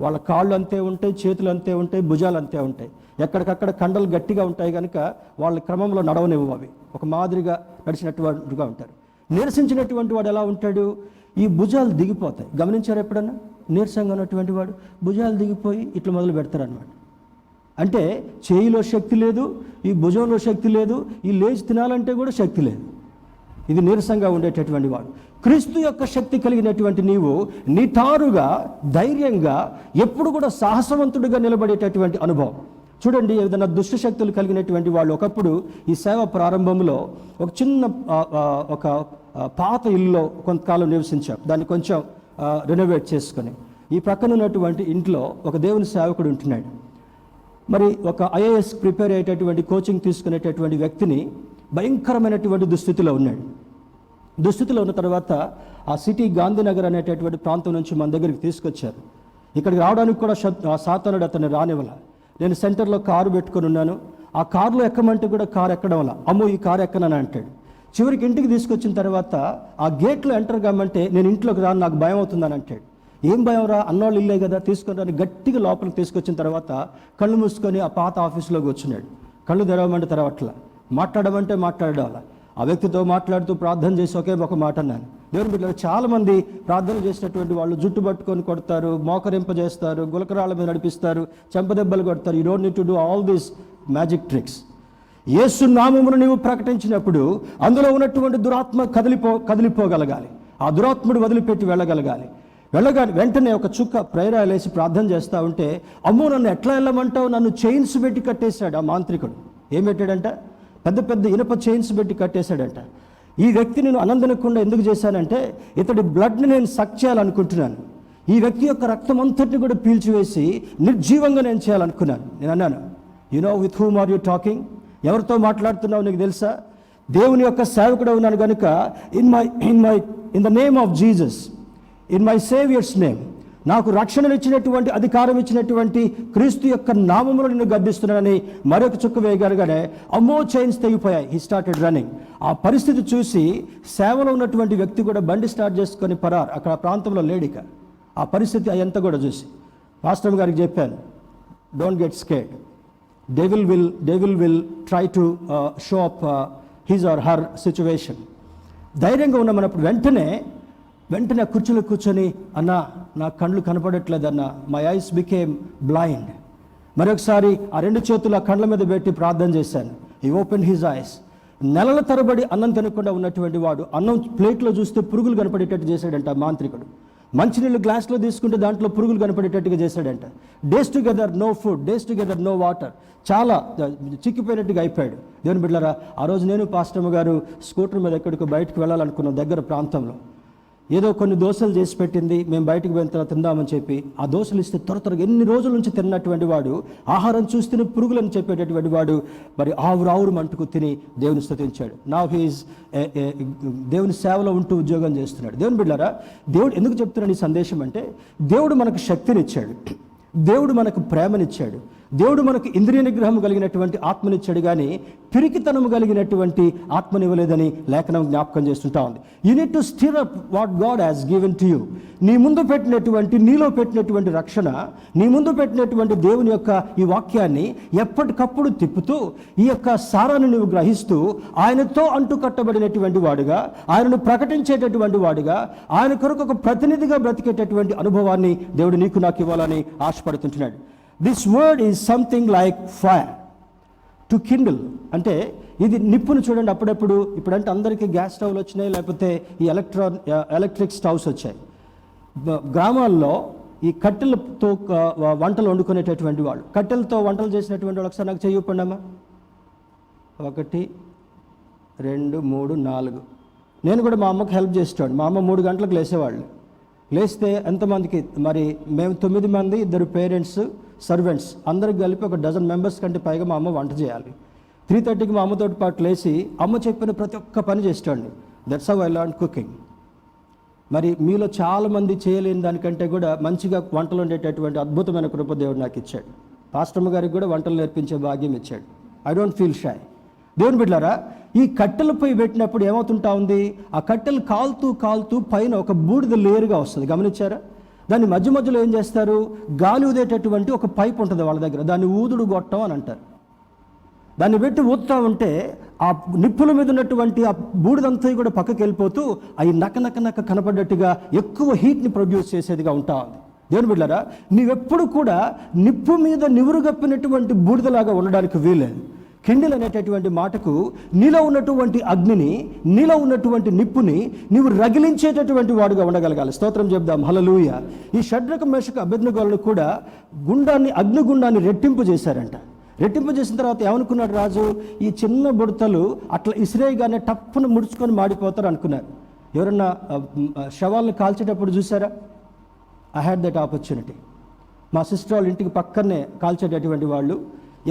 వాళ్ళ కాళ్ళు అంతే ఉంటాయి, చేతులు అంతే ఉంటాయి, భుజాలు అంతే ఉంటాయి. ఎక్కడికక్కడ కండలు గట్టిగా ఉంటాయి కనుక వాళ్ళ క్రమంలో నడవనివ్వు, అవి ఒక మాదిరిగా నడిచినట్టుగా ఉంటారు. నీరసించినటువంటి వాడు ఎలా ఉంటాడు, ఈ భుజాలు దిగిపోతాయి. గమనించారు ఎప్పుడన్నా? నీరసంగా ఉన్నటువంటి వాడు భుజాలు దిగిపోయి ఇట్లా మొదలు పెడతారనమాట. అంటే చేయిలో శక్తి లేదు, ఈ భుజంలో శక్తి లేదు, ఈ లేచి తినాలంటే కూడా శక్తి లేదు. ఇది నీరసంగా ఉండేటటువంటి వాడు. క్రీస్తు యొక్క శక్తి కలిగినటువంటి నీవు నిటారుగా, ధైర్యంగా, ఎప్పుడు కూడా సాహసవంతుడిగా నిలబడేటటువంటి అనుభవం. చూడండి, ఏదైనా దుష్ట శక్తులు కలిగినటువంటి వాళ్ళు ఒకప్పుడు ఈ సేవ ప్రారంభంలో ఒక చిన్న ఒక పాత ఇల్లులో కొంతకాలం నివసించాం. దాన్ని కొంచెం రెనోవేట్ చేసుకొని ఈ ప్రక్కన ఉన్నటువంటి ఇంట్లో ఒక దేవుని సేవకుడు ఉంటున్నాడు. మరి ఒక ఐఏఎస్ ప్రిపేర్ అయ్యేటటువంటి కోచింగ్ తీసుకునేటటువంటి వ్యక్తిని భయంకరమైనటువంటి దుస్థితిలో ఉన్నాడు. దుస్థితిలో ఉన్న తర్వాత ఆ సిటీ గాంధీనగర్ అనేటటువంటి ప్రాంతం నుంచి మన దగ్గరికి తీసుకొచ్చారు. ఇక్కడికి రావడానికి కూడా సాతానుడు అతన్ని రానివ్వాల. నేను సెంటర్లో కారు పెట్టుకొని ఉన్నాను. ఆ కారులో ఎక్కమంటే కూడా కారు ఎక్కడం వల్ల అమ్మో ఈ కారు ఎక్కనని అంటాడు. చివరికి ఇంటికి తీసుకొచ్చిన తర్వాత ఆ గేట్లో ఎంటర్ కామంటే నేను ఇంట్లోకి రాను, నాకు భయం అవుతుందని అంటాడు. ఏం భయం రా, అన్నోళ్ళు ఇల్లే కదా, తీసుకొని రాని గట్టిగా లోపలికి తీసుకొచ్చిన తర్వాత కళ్ళు మూసుకొని ఆ పాత ఆఫీస్లో కూర్చున్నాడు. కళ్ళు తెరవమంటే తెరవట్ల, మాట్లాడమంటే మాట్లాడాల. ఆ వ్యక్తితో మాట్లాడుతూ ప్రార్థన చేసి ఒకే ఒక మాట అన్నాను. దేవుని బిడ్డలు చాలామంది ప్రార్థన చేసినటువంటి వాళ్ళు జుట్టు పట్టుకొని కొడతారు, మోకరింపజేస్తారు, గులకరాళ్ళ మీద నడిపిస్తారు, చెంపదెబ్బలు కొడతారు. You don't need to do all these magic tricks. Yesu నామమును నీవు ప్రకటించినప్పుడు అందులో ఉన్నటువంటి దురాత్మ కదిలిపోగలగాలి. ఆ దురాత్ముడు వదిలిపెట్టి వెళ్ళగాలి. వెంటనే ఒక చుక్క ప్రేరాలేసి ప్రార్థన చేస్తూ ఉంటే, అమ్మో నన్ను ఎట్లా వెళ్ళమంటావు, నన్ను చైన్స్ పెట్టి కట్టేశాడు ఆ మాంత్రికుడు. ఏం పెట్టాడంట? పెద్ద పెద్ద ఇనుప చైన్స్ పెట్టి కట్టేశాడంట. ఈ వ్యక్తి నేను అనందనకుండా ఎందుకు చేశానంటే, ఇతడి బ్లడ్ని నేను సక్ చేయాలనుకుంటున్నాను. ఈ వ్యక్తి యొక్క రక్తం అంతటిని కూడా పీల్చివేసి నిర్జీవంగా నేను చేయాలనుకున్నాను. నేను అన్నాను, you know with whom are you talking? ఎవరితో మాట్లాడుతున్నావు నీకు తెలుసా? దేవుని యొక్క సేవకుడు ఉన్నాను కనుక in the name of Jesus, in my saviour's name, నాకు రక్షణను ఇచ్చినటువంటి అధికారం ఇచ్చినటువంటి క్రీస్తు యొక్క నామములో నిన్ను గద్దిస్తున్నానని మరొక చుక్క వేయగలగానే అమ్మో చైన్స్ తెగిపోయాయి. He started running. ఆ పరిస్థితి చూసి సేవలో ఉన్నటువంటి వ్యక్తి కూడా బండి స్టార్ట్ చేసుకొని పరారు. అక్కడ ప్రాంతంలో లేడిక. ఆ పరిస్థితి అయ్యంతా కూడా చూసి పాస్టర్ గారికి చెప్పాను, don't get scared. devil will try to show up his or her situation. ధైర్యంగా ఉన్నామన్నప్పుడు వెంటనే కుర్చీలో కూర్చొని, అన్నా నా కళ్ళు కనపడట్లేదు అన్న, మై ఐస్ బికేమ్ బ్లైండ్. మరొకసారి ఆ 2 చేతులు ఆ కళ్ళ మీద పెట్టి ప్రార్థన చేశాను. He open his eyes. నెలల తరబడి అన్నం తినకుండా ఉన్నటువంటి వాడు అన్నం ప్లేట్లో చూస్తే పురుగులు కనపడేటట్టు చేశాడంట మాంత్రికుడు. మంచినీళ్ళు గ్లాస్లో తీసుకుంటే దాంట్లో పురుగులు కనపడేటట్టుగా చేశాడంట. Days together no food, days together no water, చాలా చిక్కిపోయినట్టుగా అయిపోయాడు. దేవుని బిడ్డలారా, ఆ రోజు నేను పాస్టమ్ గారు స్కూటర్ మీద ఎక్కడికో బయటకు వెళ్ళాలనుకున్నాం. దగ్గర ప్రాంతంలో ఏదో కొన్ని దోశలు చేసి పెట్టింది, మేము బయటకు వెళ్ళిన తర్వాత తిందామని చెప్పి ఆ దోశలు ఇస్తే త్వరగా ఎన్ని రోజుల నుంచి తిన్నటువంటి వాడు, ఆహారం చూస్తేనే పురుగులని చెప్పేటటువంటి వాడు మరి ఆవురు మంటుకు తిని దేవుని స్తుతించాడు. నౌ హీఈస్ దేవుని సేవలో ఉంటూ ఉద్యోగం చేస్తున్నాడు. దేవుని బిడ్డలారా, దేవుడు ఎందుకు చెప్తున్నాడు ఈ సందేశం అంటే, దేవుడు మనకు శక్తినిచ్చాడు, దేవుడు మనకు ప్రేమనిచ్చాడు, దేవుడు మనకు ఇంద్రియ నిగ్రహం కలిగినటువంటి ఆత్మనిచ్చాడు, కానీ పిరికితనము కలిగినటువంటి ఆత్మనివ్వలేదని లేఖనం జ్ఞాపకం చేస్తుంటా ఉంది. You need to stir up what God has given to you. నీ ముందు పెట్టినటువంటి, నీలో పెట్టినటువంటి రక్షణ, నీ ముందు పెట్టినటువంటి దేవుని యొక్క ఈ వాక్యాన్ని ఎప్పటికప్పుడు తిప్పుతూ ఈ యొక్క సారాన్ని నువ్వు గ్రహిస్తూ ఆయనతో అంటు కట్టబడినటువంటి వాడుగా, ఆయనను ప్రకటించేటటువంటి వాడుగా, ఆయన కొరకు ఒక ప్రతినిధిగా బ్రతికేటటువంటి అనుభవాన్ని దేవుడు నీకు నాకు ఇవ్వాలని ఆశపడుతుంటున్నాడు. This word is something like fire to kindle. అంటే ఇది నిప్పును చూడండి. అప్పుడప్పుడు ఇప్పుడంటే అందరికీ గ్యాస్ స్టవ్లు వచ్చినాయి, లేకపోతే ఈ ఎలక్ట్రిక్ స్టవ్స్ వచ్చాయి. గ్రామాల్లో ఈ కట్టెలతో వంటలు వండుకునేటటువంటి వాళ్ళు, కట్టెలతో వంటలు చేసినటువంటి వాళ్ళు ఒకసారి నాకు చెయ్యప్పండి అమ్మా. 1 2 3 4. నేను కూడా మా అమ్మకి హెల్ప్ చేసేవాడు. మా అమ్మ 3 గంటలకు లేసేవాళ్ళు. లేస్తే ఎంతమందికి, మరి మేము 9 మంది, 2 పేరెంట్స్, సర్వెంట్స్, అందరికి కలిపి ఒక 12 మెంబర్స్ కంటే పైగా మా అమ్మ వంట చేయాలి. 3:30కి మా అమ్మతో పాటు లేచి అమ్మ చెప్పిన ప్రతి ఒక్క పని చేసేవాడిని. That's how I learn cooking. మరి మీలో చాలామంది చేయలేని దానికంటే కూడా మంచిగా వంటలు వండేటటువంటి అద్భుతమైన కృప దేవుడు నాకు ఇచ్చాడు. పాస్టమ్మ గారికి కూడా వంటలు నేర్పించే భాగ్యం ఇచ్చాడు. I don't feel shy. దేవుని బిడ్డలారా, ఈ కట్టెలపై పెట్టినప్పుడు ఏమవుతుంటా ఉంది, ఆ కట్టెలు కాలుతూ కాలుతూ పైన ఒక బూడిద లేరుగా వస్తుంది. గమనించారా? దాన్ని మధ్య మధ్యలో ఏం చేస్తారు, గాలి ఊదేటటువంటి ఒక పైప్ ఉంటుంది వాళ్ళ దగ్గర, దాన్ని ఊదుడు గొట్టం అని అంటారు. దాన్ని పెట్టి ఊదుతూ ఉంటే ఆ నిప్పుల మీద ఉన్నటువంటి ఆ బూడిదంతా కూడా పక్కకి వెళ్ళిపోతూ అవి నక్క కనపడ్డట్టుగా ఎక్కువ హీట్ని ప్రొడ్యూస్ చేసేదిగా ఉంటా ఉంది. దేవుని బిడ్డలారా, నీవెప్పుడు కూడా నిప్పు మీద నివురుగప్పినటువంటి బూడిదలాగా ఉండడానికి వీలేదు. కిండిల్ అనేటటువంటి మాటకు నీలో ఉన్నటువంటి అగ్నిని, నీలో ఉన్నటువంటి నిప్పుని నీవు రగిలించేటటువంటి వాడుగా ఉండగలగాలి. స్తోత్రం చెప్దాం, హల్లెలూయా. ఈ షడ్రక మేషక అబేద్నెగోలను కూడా అగ్నిగుండాన్ని రెట్టింపు చేశారంట. రెట్టింపు చేసిన తర్వాత ఏమనుకున్నాడు రాజు, ఈ చిన్న బుడతలు అట్లా ఇసిరేయగానే టప్పును ముడుచుకొని మాడిపోతారు అనుకున్నారు. ఎవరన్నా శవాలను కాల్చేటప్పుడు చూసారా? I had that opportunity. మా సిస్టర్ వాళ్ళ ఇంటికి పక్కనే కాల్చేటటువంటి వాళ్ళు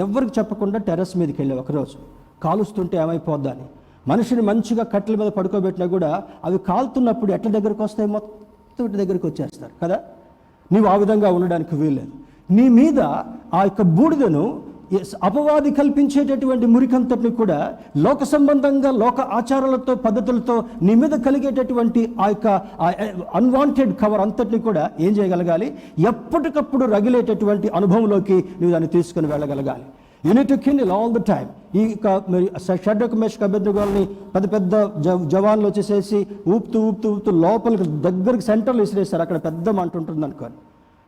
ఎవరికి చెప్పకుండా టెర్రస్ మీదకి వెళ్ళే ఒకరోజు కాలుస్తుంటే ఏమైపోద్దా అని. మనిషిని మంచిగా కట్టెల మీద పడుకోబెట్టినా కూడా అవి కాలుతున్నప్పుడు ఎట్ల దగ్గరకు వస్తాయి, మొత్తం ఇంటి దగ్గరికి వచ్చేస్తారు కదా. నీవు ఆ విధంగా ఉండడానికి వీల్లేదు. నీ మీద ఆ యొక్క బూడిదను అపవాది కల్పించేటటువంటి మురికంతటిని కూడా లోక సంబంధంగా లోక ఆచారాలతో పద్ధతులతో నీ మీద కలిగేటటువంటి ఆ యొక్క అన్వాంటెడ్ కవర్ అంతటిని కూడా ఏం చేయగలగాలి, ఎప్పటికప్పుడు రగిలేటటువంటి అనుభవంలోకి నువ్వు దాన్ని తీసుకుని వెళ్ళగలగాలి. You need to kindle all the time. ఈ షడ్రక మేషక అబేద్నెగోల్ని పెద్ద జవాన్లు వచ్చేసేసి ఊపుతూ లోపలికి దగ్గరికి సెంటర్లో విసిరేస్తారు. అక్కడ పెద్ద మంట ఉంటుంది అనుకోని.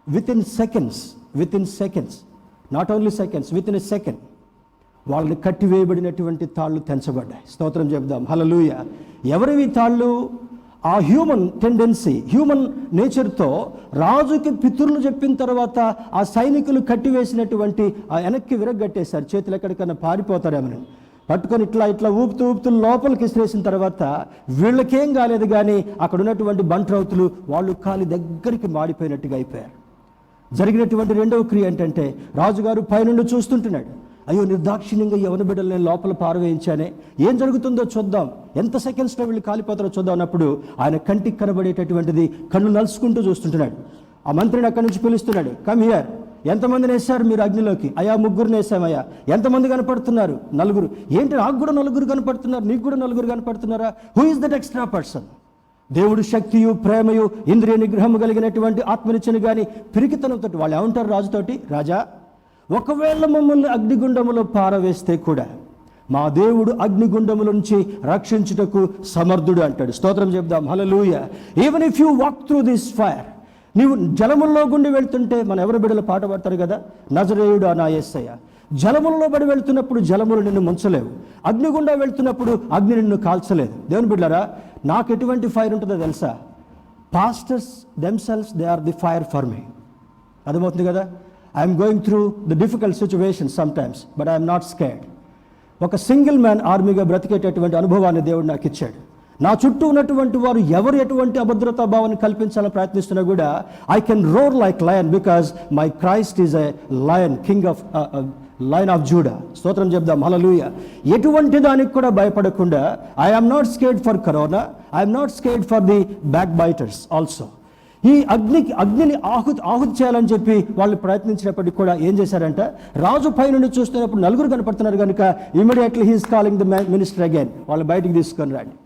With in seconds, not only seconds, with in a second వాళ్ళని కట్టివేయబడినటువంటి తాళ్ళు తెంచబడ్డాయి. స్తోత్రం చెప్దాం, హల్లెలూయా. ఎవరివి తాళ్ళు? ఆ హ్యూమన్ టెండెన్సీ, హ్యూమన్ నేచర్తో రాజుకి పితరులు చెప్పిన తర్వాత ఆ సైనికులు కట్టివేసినటువంటి ఆ వెనక్కి విరగట్టేశారు. చేతులు ఎక్కడికన్నా పారిపోతారేమని పట్టుకొని ఇట్లా ఊపుతూ లోపలికి విసిరేసిన తర్వాత వీళ్ళకేం కాలేదు, కానీ అక్కడ ఉన్నటువంటి బంట్రౌతులు వాళ్ళు కాలి దగ్గరికి మాడిపోయినట్టుగా అయిపోయారు. జరిగినటువంటి రెండవ క్రియ ఏంటంటే, రాజుగారు పైనుండి చూస్తుంటున్నాడు. అయ్యో, నిర్దాక్షిణ్యంగా యవన బిడ్డలు నేను లోపల పారవేయించానే, ఏం జరుగుతుందో చూద్దాం, ఎంత సెకండ్స్లో వీళ్ళు కాలిపోతారో చూద్దాం అన్నప్పుడు ఆయన కంటికి కనబడేటటువంటిది కళ్ళు నలుసుకుంటూ చూస్తుంటున్నాడు. ఆ మంత్రిని అక్కడి నుంచి పిలుస్తున్నాడు, కమ్ హియర్. ఎంతమందిని వేశారు మీరు అగ్నిలోకి? అయ్యా, 3 వేసామయ్యా. ఎంతమంది కనపడుతున్నారు? 4. ఏంటి, నాకు కూడా 4 కనపడుతున్నారు, నీకు కూడా 4 కనపడుతున్నారా? Who is that extra person? దేవుడు శక్తియు ప్రేమయు ఇంద్రియ నిగ్రహము కలిగినటువంటి ఆత్మనిచ్చని కానీ పిరికితనంతో వాళ్ళు ఏమంటారు రాజుతోటి, రాజా, ఒకవేళ మమ్మల్ని అగ్నిగుండములో పారవేస్తే కూడా మా దేవుడు అగ్నిగుండముల నుంచి రక్షించుటకు సమర్థుడు అంటాడు. స్తోత్రం చెప్దాం, హల్లెలూయా. Even if you walk through this fire, నీవు జలముల్లో గుండి వెళ్తుంటే, మన ఎవరి బిడ్డలు పాట పాడతారు కదా, నజరేయుడు నా యేసయ్య. జలములలో పడి వెళ్తున్నప్పుడు జలములు నిన్ను ముంచలేవు, అగ్నిగుండా వెళ్తున్నప్పుడు అగ్ని నిన్ను కాల్చలేదు. దేవుని బిడ్డలారా, నాకు ఎటువంటి ఫైర్ ఉంటుందో తెలుసా? Pastors themselves, they are the fire for me. అర్థమవుతుంది కదా. I'm going through the difficult situation sometimes, but I'm not scared. ఒక సింగిల్ మ్యాన్ ఆర్మీగా బ్రతికేటటువంటి అనుభవాన్ని దేవుడు నాకు ఇచ్చాడు. నా చుట్టూ ఉన్నటువంటి వారు ఎవరు ఎటువంటి అభద్రతా భావాన్ని కల్పించాలని ప్రయత్నిస్తున్నా కూడా I can roar like lion, because my Christ is a lion, king of line of Judah. స్తోత్రం చెప్దాం, హల్లెలూయా. ఎటువంటి దానికి కూడా భయపడకుండా, I am not scared for corona, I am not scared for the backbiters also. ఈ అగ్నిని ఆహుతి చేయాలని చెప్పి వాళ్ళు ప్రయత్నించినప్పటికీ కూడా ఏం చేశారంటే, రాజు పై నుండి చూస్తున్నప్పుడు 4 కనపడుతున్నారు కనుక immediately he's calling the minister again. వాళ్ళు బయటికి తీసుకొని రండి.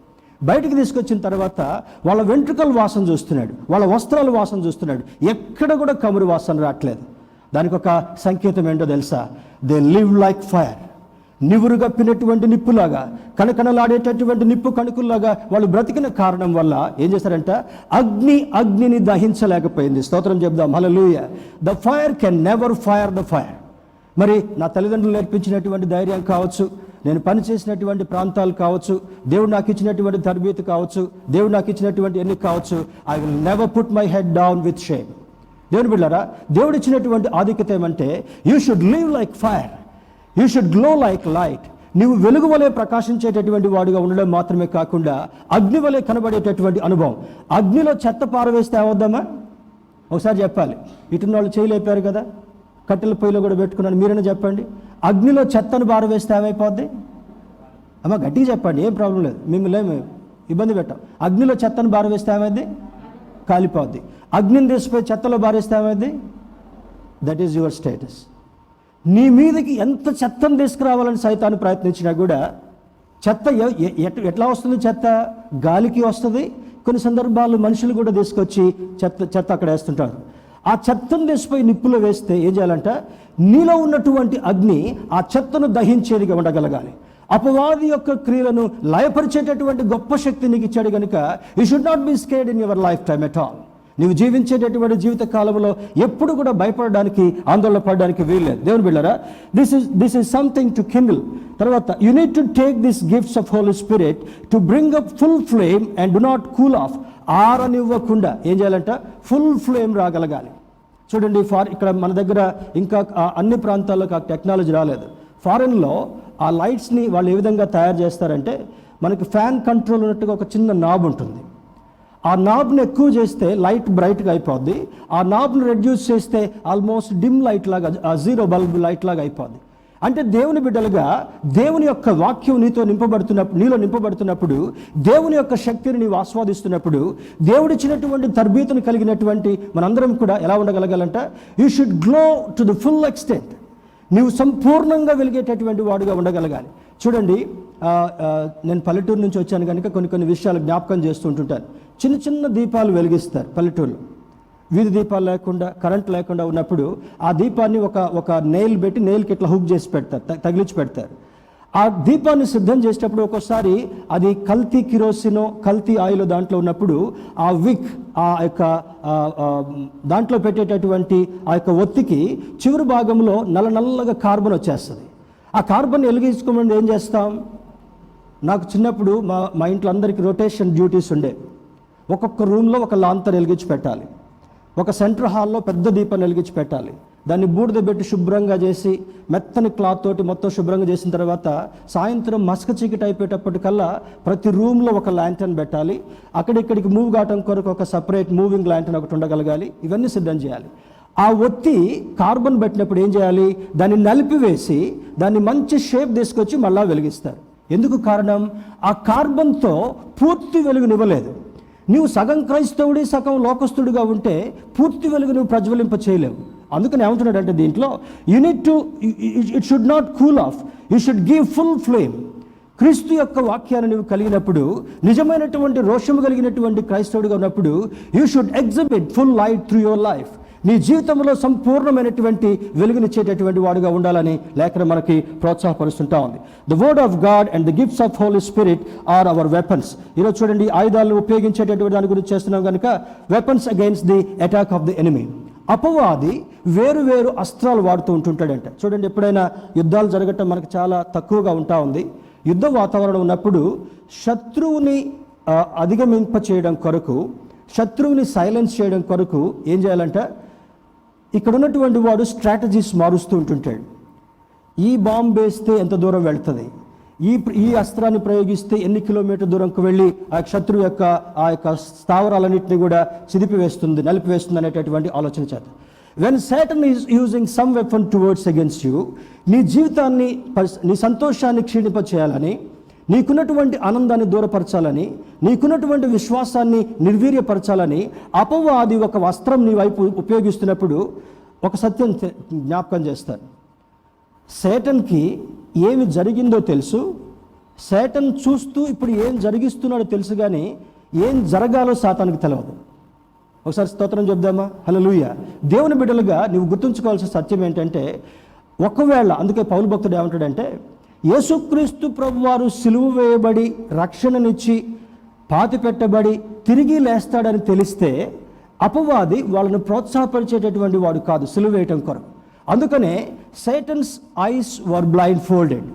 బయటికి తీసుకొచ్చిన తర్వాత వాళ్ళ వెంట్రుకల వాసన చూస్తున్నాడు, వాళ్ళ వస్త్రాల వాసన చూస్తున్నాడు. ఎక్కడ కూడా కమురు వాసన రావట్లేదు. దానికి ఒక సంకేతం ఏంటో తెలుసా? They live like fire. నివురు గప్పినటువంటి నిప్పులాగా, కణకణలాడేటటువంటి నిప్పు కణుకుల్లాగా వాళ్ళు బ్రతికిన కారణం వల్ల ఏం చేశారంట, అగ్నిని దహించలేకపోయింది. స్తోత్రం చెప్దాం, హల్లెలూయా. The fire can never fire the fire. మరి నా తల్లిదండ్రులు నేర్పించినటువంటి ధైర్యం కావచ్చు, నేను పనిచేసినటువంటి ప్రాంతాలు కావచ్చు, దేవుడు నాకు ఇచ్చినటువంటి తరబేతి కావచ్చు, దేవుడు నాకు ఇచ్చినటువంటి ఎన్ని కావచ్చు, I will never put my head down with shame. దేవుని బిడ్డలారా, దేవుడు ఇచ్చినటువంటి ఆధిక్యత ఏమంటే, you should live like fire, you should glow like light. నీవు వెలుగు వలె ప్రకాశించేటటువంటి వాడుగా ఉండడం మాత్రమే కాకుండా అగ్ని వలె కనబడేటటువంటి అనుభవం. అగ్నిలో చెత్త పారవేస్తే అవద్దామా? ఒకసారి చెప్పాలి. ఇటున్న వాళ్ళు చేయలేపారు కదా, కట్టెల పొయ్యిలో కూడా పెట్టుకున్నాను, మీరైనా చెప్పండి. అగ్నిలో చెత్తను పారవేస్తే ఏమైపోద్ది? అమ్మ గట్టిగా చెప్పండి, ఏం ప్రాబ్లం లేదు, మిమ్మల్ని ఏమి ఇబ్బంది పెట్టాం. అగ్నిలో చెత్తను పారవేస్తే ఏమైంది? కాలిపోద్ది. అగ్నిని తీసిపోయి చెత్తలో బారేస్తే ఏమైంది? That is your status. నీ మీదకి ఎంత చెత్తను తీసుకురావాలని సైతాను ప్రయత్నించినా కూడా చెత్త ఎట్లా వస్తుంది? చెత్త గాలికి వస్తుంది. కొన్ని సందర్భాల్లో మనుషులు కూడా తీసుకొచ్చి చెత్త అక్కడ వేస్తుంటారు. ఆ చెత్తను తీసిపోయి నిప్పులో వేస్తే ఏం చేయాలంట? నీలో ఉన్నటువంటి అగ్ని ఆ చెత్తను దహించేదిగా ఉండగలగాలి. అపవాది యొక్క క్రియలను లయపరిచేటటువంటి గొప్ప శక్తి నీకు ఇచ్చాడు కనుక you should not be scared in your life time at all. నీవు జీవించేటటువంటి జీవిత కాలంలో ఎప్పుడు కూడా భయపడడానికి, ఆందోళన పడడానికి వీల్లేదు. దేవుని బిడ్డలారా, this is something to kindle. తర్వాత you need to take this gifts of Holi Spirit to bring up full flame and do not cool off. ఆరనివ్వకుండా ఏం చేయాలంట? ఫుల్ ఫ్లేమ్ రాగలగాలి. చూడండి, ఇక్కడ మన దగ్గర ఇంకా అన్ని ప్రాంతాల్లో ఆ టెక్నాలజీ రాలేదు. ఫారెన్లో ఆ లైట్స్ని వాళ్ళు ఏ విధంగా తయారు చేస్తారంటే, మనకి ఫ్యాన్ కంట్రోల్ ఉన్నట్టుగా ఒక చిన్న నాబ్ ఉంటుంది. ఆ నాబ్ని ఎక్కువ చేస్తే లైట్ బ్రైట్గా అయిపోద్ది. ఆ నాబ్ని రెడ్యూస్ చేస్తే ఆల్మోస్ట్ డిమ్ లైట్ లాగా, జీరో బల్బ్ లైట్ లాగా అయిపోద్ది. అంటే దేవుని బిడ్డలుగా దేవుని యొక్క వాక్యం నీలో నింపబడుతున్నప్పుడు, దేవుని యొక్క శక్తిని నీవు ఆస్వాదిస్తున్నప్పుడు, దేవుడిచ్చినటువంటి తర్బీతును కలిగినటువంటి మనందరం కూడా ఎలా ఉండగలగాలంట? You should glow to the full extent. నీవు సంపూర్ణంగా వెలిగేటటువంటి వాడుగా ఉండగలగాలి. చూడండి, నేను పల్లెటూరు నుంచి వచ్చాను కనుక కొన్ని విషయాలు జ్ఞాపకం చేస్తుంటుంటాను. చిన్న చిన్న దీపాలు వెలిగిస్తారు పల్లెటూరులో. వీధి దీపాలు లేకుండా, కరెంట్ లేకుండా ఉన్నప్పుడు ఆ దీపాన్ని ఒక నెయిల్ పెట్టి నెయిల్కి ఇట్లా హుక్ చేసి పెడతారు, తగిలించి పెడతారు. ఆ దీపాన్ని సిద్ధం చేసేటప్పుడు ఒక్కోసారి అది కల్తీ కిరోసినో, కల్తీ ఆయిల్ దాంట్లో ఉన్నప్పుడు ఆ విక్, ఆ యొక్క దాంట్లో పెట్టేటటువంటి ఆ యొక్క ఒత్తికి చివరి భాగంలో నల్లగా కార్బన్ వచ్చేస్తుంది. ఆ కార్బన్ వెలిగించుకోమని ఏం చేస్తాం? నాకు చిన్నప్పుడు మా ఇంట్లో అందరికీ రొటేషన్ డ్యూటీస్ ఉండే. ఒక్కొక్క రూమ్లో ఒక లాంతర్ వెలిగించి పెట్టాలి, ఒక సెంటర్ హాల్లో పెద్ద దీపం వెలిగించి పెట్టాలి. దాన్ని బూడిద పెట్టి శుభ్రంగా చేసి మెత్తని క్లాత్ తోటి మొత్తం శుభ్రంగా చేసిన తర్వాత సాయంత్రం మసక చీకటి అయిపోయేటప్పటికల్లా ప్రతి రూమ్లో ఒక ల్యాంటర్న్ పెట్టాలి. అక్కడిక్కడికి మూవ్ కావటం కొరకు ఒక సపరేట్ మూవింగ్ ల్యాంటర్న్ ఒకటి ఉండగలగాలి. ఇవన్నీ సిద్ధం చేయాలి. ఆ ఒత్తి కార్బన్ పెట్టినప్పుడు ఏం చేయాలి? దాన్ని నలిపివేసి దాన్ని మంచి షేప్ తీసుకొచ్చి మళ్ళా వెలిగిస్తారు. ఎందుకు కారణం? ఆ కార్బన్తో పూర్తి వెలుగునివ్వలేదు. నీవు సగం క్రైస్తవుడి, సగం లోకస్తుడిగా ఉంటే పూర్తి వెలుగు నువ్వు ప్రజ్వలింప చేయలేవు. అందుకని ఏమంటున్నాడంటే దీంట్లో, it should not cool of, you should give full flame. క్రీస్తు యొక్క వాక్యాన్ని నువ్వు కలిగినప్పుడు, నిజమైనటువంటి రోషము కలిగినటువంటి క్రైస్తవుడిగా ఉన్నప్పుడు, you should exhibit full light through your life. నీ జీవితంలో సంపూర్ణమైనటువంటి వెలుగునిచ్చేటటువంటి వాడుగా ఉండాలని లేఖనం మనకి ప్రోత్సాహపరుస్తుంటా ఉంది. The word of God and the gifts of Holi spirit are our weapons. ఈరోజు చూడండి, ఆయుధాలను ఉపయోగించేటటువంటి దాని గురించి చేస్తున్నాం కనుక, weapons against the attack of the enemy. అపవాది వేరు అస్త్రాలు వాడుతూ ఉంటుంటాడంట. చూడండి, ఎప్పుడైనా యుద్ధాలు జరగటం మనకు చాలా తక్కువగా ఉంటా ఉంది. యుద్ధ వాతావరణం ఉన్నప్పుడు శత్రువుని అధిగమింప చేయడం కొరకు, శత్రువుని సైలెన్స్ చేయడం కొరకు ఏం చేయాలంట? ఇక్కడ ఉన్నటువంటి వాడు స్ట్రాటజీస్ మారుస్తూ ఉంటుంటాడు. ఈ బాంబు వేస్తే ఎంత దూరం వెళ్తుంది, ఈ అస్త్రాన్ని ప్రయోగిస్తే ఎన్ని కిలోమీటర్ దూరంకు వెళ్ళి ఆ శత్రువు యొక్క ఆ యొక్క స్థావరాలన్నింటినీ కూడా చిదిపివేస్తుంది, నలిపివేస్తుంది అనేటటువంటి ఆలోచన చేత. When Satan is using some weapon towards against you, నీ జీవితాన్ని, నీ సంతోషాన్ని క్షీణింప చేయాలని, నీకున్నటువంటి ఆనందాన్ని దూరపరచాలని, నీకున్నటువంటి విశ్వాసాన్ని నిర్వీర్యపరచాలని అపవాది ఒక వస్త్రం నీ వైపు ఉపయోగిస్తున్నప్పుడు ఒక సత్యం జ్ఞాపకం చేస్తాను. సేటన్కి ఏమి జరిగిందో తెలుసు, సేటన్ చూస్తూ ఇప్పుడు ఏం జరిగిస్తున్నాడో తెలుసు, కానీ ఏం జరగాలో సాతానికి తెలియదు. ఒకసారి స్తోత్రం చెప్దామా? హల్లెలూయా. దేవుని బిడ్డలుగా నువ్వు గుర్తుంచుకోవాల్సిన సత్యం ఏంటంటే, ఒకవేళ, అందుకే పౌలు భక్తుడు ఏమంటాడంటే, యేసుక్రీస్తు ప్రభువారు సిలువ వేయబడి రక్షణనిచ్చి పాతి పెట్టబడి తిరిగి లేస్తాడని తెలిస్తే అపవాది వాళ్ళను ప్రోత్సాహపరిచేటటువంటి వాడు కాదు సిలువ వేయటం కొరకు. అందుకనే సేటన్స్ ఐస్ వర్ బ్లైండ్ ఫోల్డెడ్.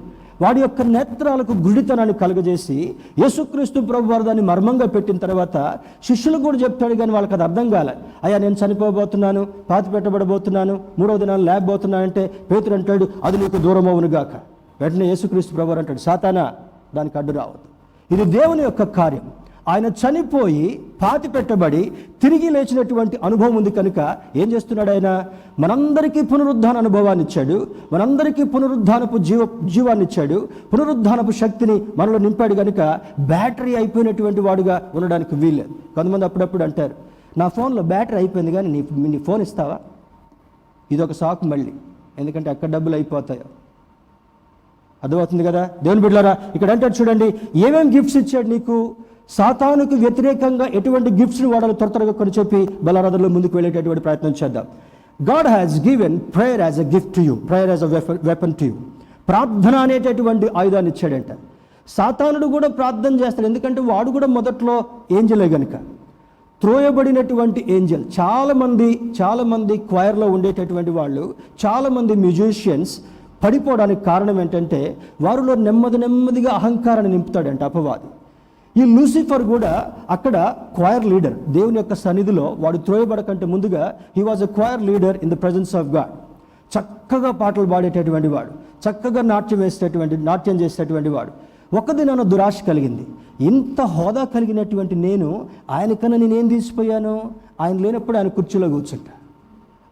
వాడి యొక్క నేత్రాలకు గుడితనాన్ని కలుగజేసి యేసుక్రీస్తు ప్రభువారు దాన్ని మర్మంగా పెట్టిన తర్వాత శిష్యులు కూడా చెప్తాడు, కానీ వాళ్ళకి అది అర్థం కాలే. అయ్యా, నేను చనిపోబోతున్నాను, పాతి పెట్టబడబోతున్నాను, 3వ దినాన్ని లేకపోతున్నానంటే పేతురు అంటాడు, అది నీకు దూరం అవునుగాక. వెంటనే యేసుక్రీస్తు ప్రభువారు అంటాడు, సాతానా, దానికి అడ్డు రావద్దు. ఇది దేవుని యొక్క కార్యం. ఆయన చనిపోయి పాతి పెట్టబడి తిరిగి లేచినటువంటి అనుభవం ఉంది కనుక ఏం చేస్తున్నాడు? ఆయన మనందరికీ పునరుద్ధాన అనుభవాన్ని ఇచ్చాడు, మనందరికీ పునరుద్ధానపు జీవాన్ని ఇచ్చాడు, పునరుద్ధానపు శక్తిని మనలో నింపాడు కనుక బ్యాటరీ అయిపోయినటువంటి వాడుగా ఉండడానికి వీల్లేదు. కొంతమంది అప్పుడప్పుడు అంటారు, నా ఫోన్లో బ్యాటరీ అయిపోయింది కానీ నీ ఫోన్ ఇస్తావా? ఇదొక సాకు. మళ్ళీ ఎందుకంటే ఎక్కడ డబ్బులు అయిపోతాయో. అర్థమవుతుంది కదా దేవుని బిడ్డలారా? ఇక్కడ అంటాడు చూడండి, ఏమేమి గిఫ్ట్స్ ఇచ్చాడు నీకు. సాతానుకు వ్యతిరేకంగా ఎటువంటి గిఫ్ట్స్ని వాడాలి త్వరగా కొని చెప్పి బలారాధనలో ముందుకు వెళ్ళేటటువంటి ప్రయత్నం చేద్దాం. God has given prayer as a gift to you, prayer as a weapon to you. ప్రార్థన అనేటటువంటి ఆయుధాన్ని ఇచ్చాడంట. సాతానుడు కూడా ప్రార్థన చేస్తాడు, ఎందుకంటే వాడు కూడా మొదట్లో ఏంజలే గనుక. త్రోయబడినటువంటి ఏంజల్. చాలామంది క్వైర్లో ఉండేటటువంటి వాళ్ళు, చాలామంది మ్యూజిషియన్స్ పడిపోవడానికి కారణం ఏంటంటే వారిలో నెమ్మదిగా అహంకారాన్ని నింపుతాడంట అపవాది. ఈ లూసిఫర్ కూడా అక్కడ క్వైర్ లీడర్. దేవుని యొక్క సన్నిధిలో వాడు త్రోయబడకంటే ముందుగా he was a choir leader in the presence of God. చక్కగా పాటలు పాడేటటువంటి వాడు, చక్కగా నాట్యం చేసేటటువంటి వాడు. ఒక దినాన దురాశ కలిగింది. ఇంత హోదా కలిగినటువంటి నేను ఆయనకన్నా నేనేం తీసిపోయాను, ఆయన లేనప్పుడు ఆయన కుర్చీలో కూర్చుంటా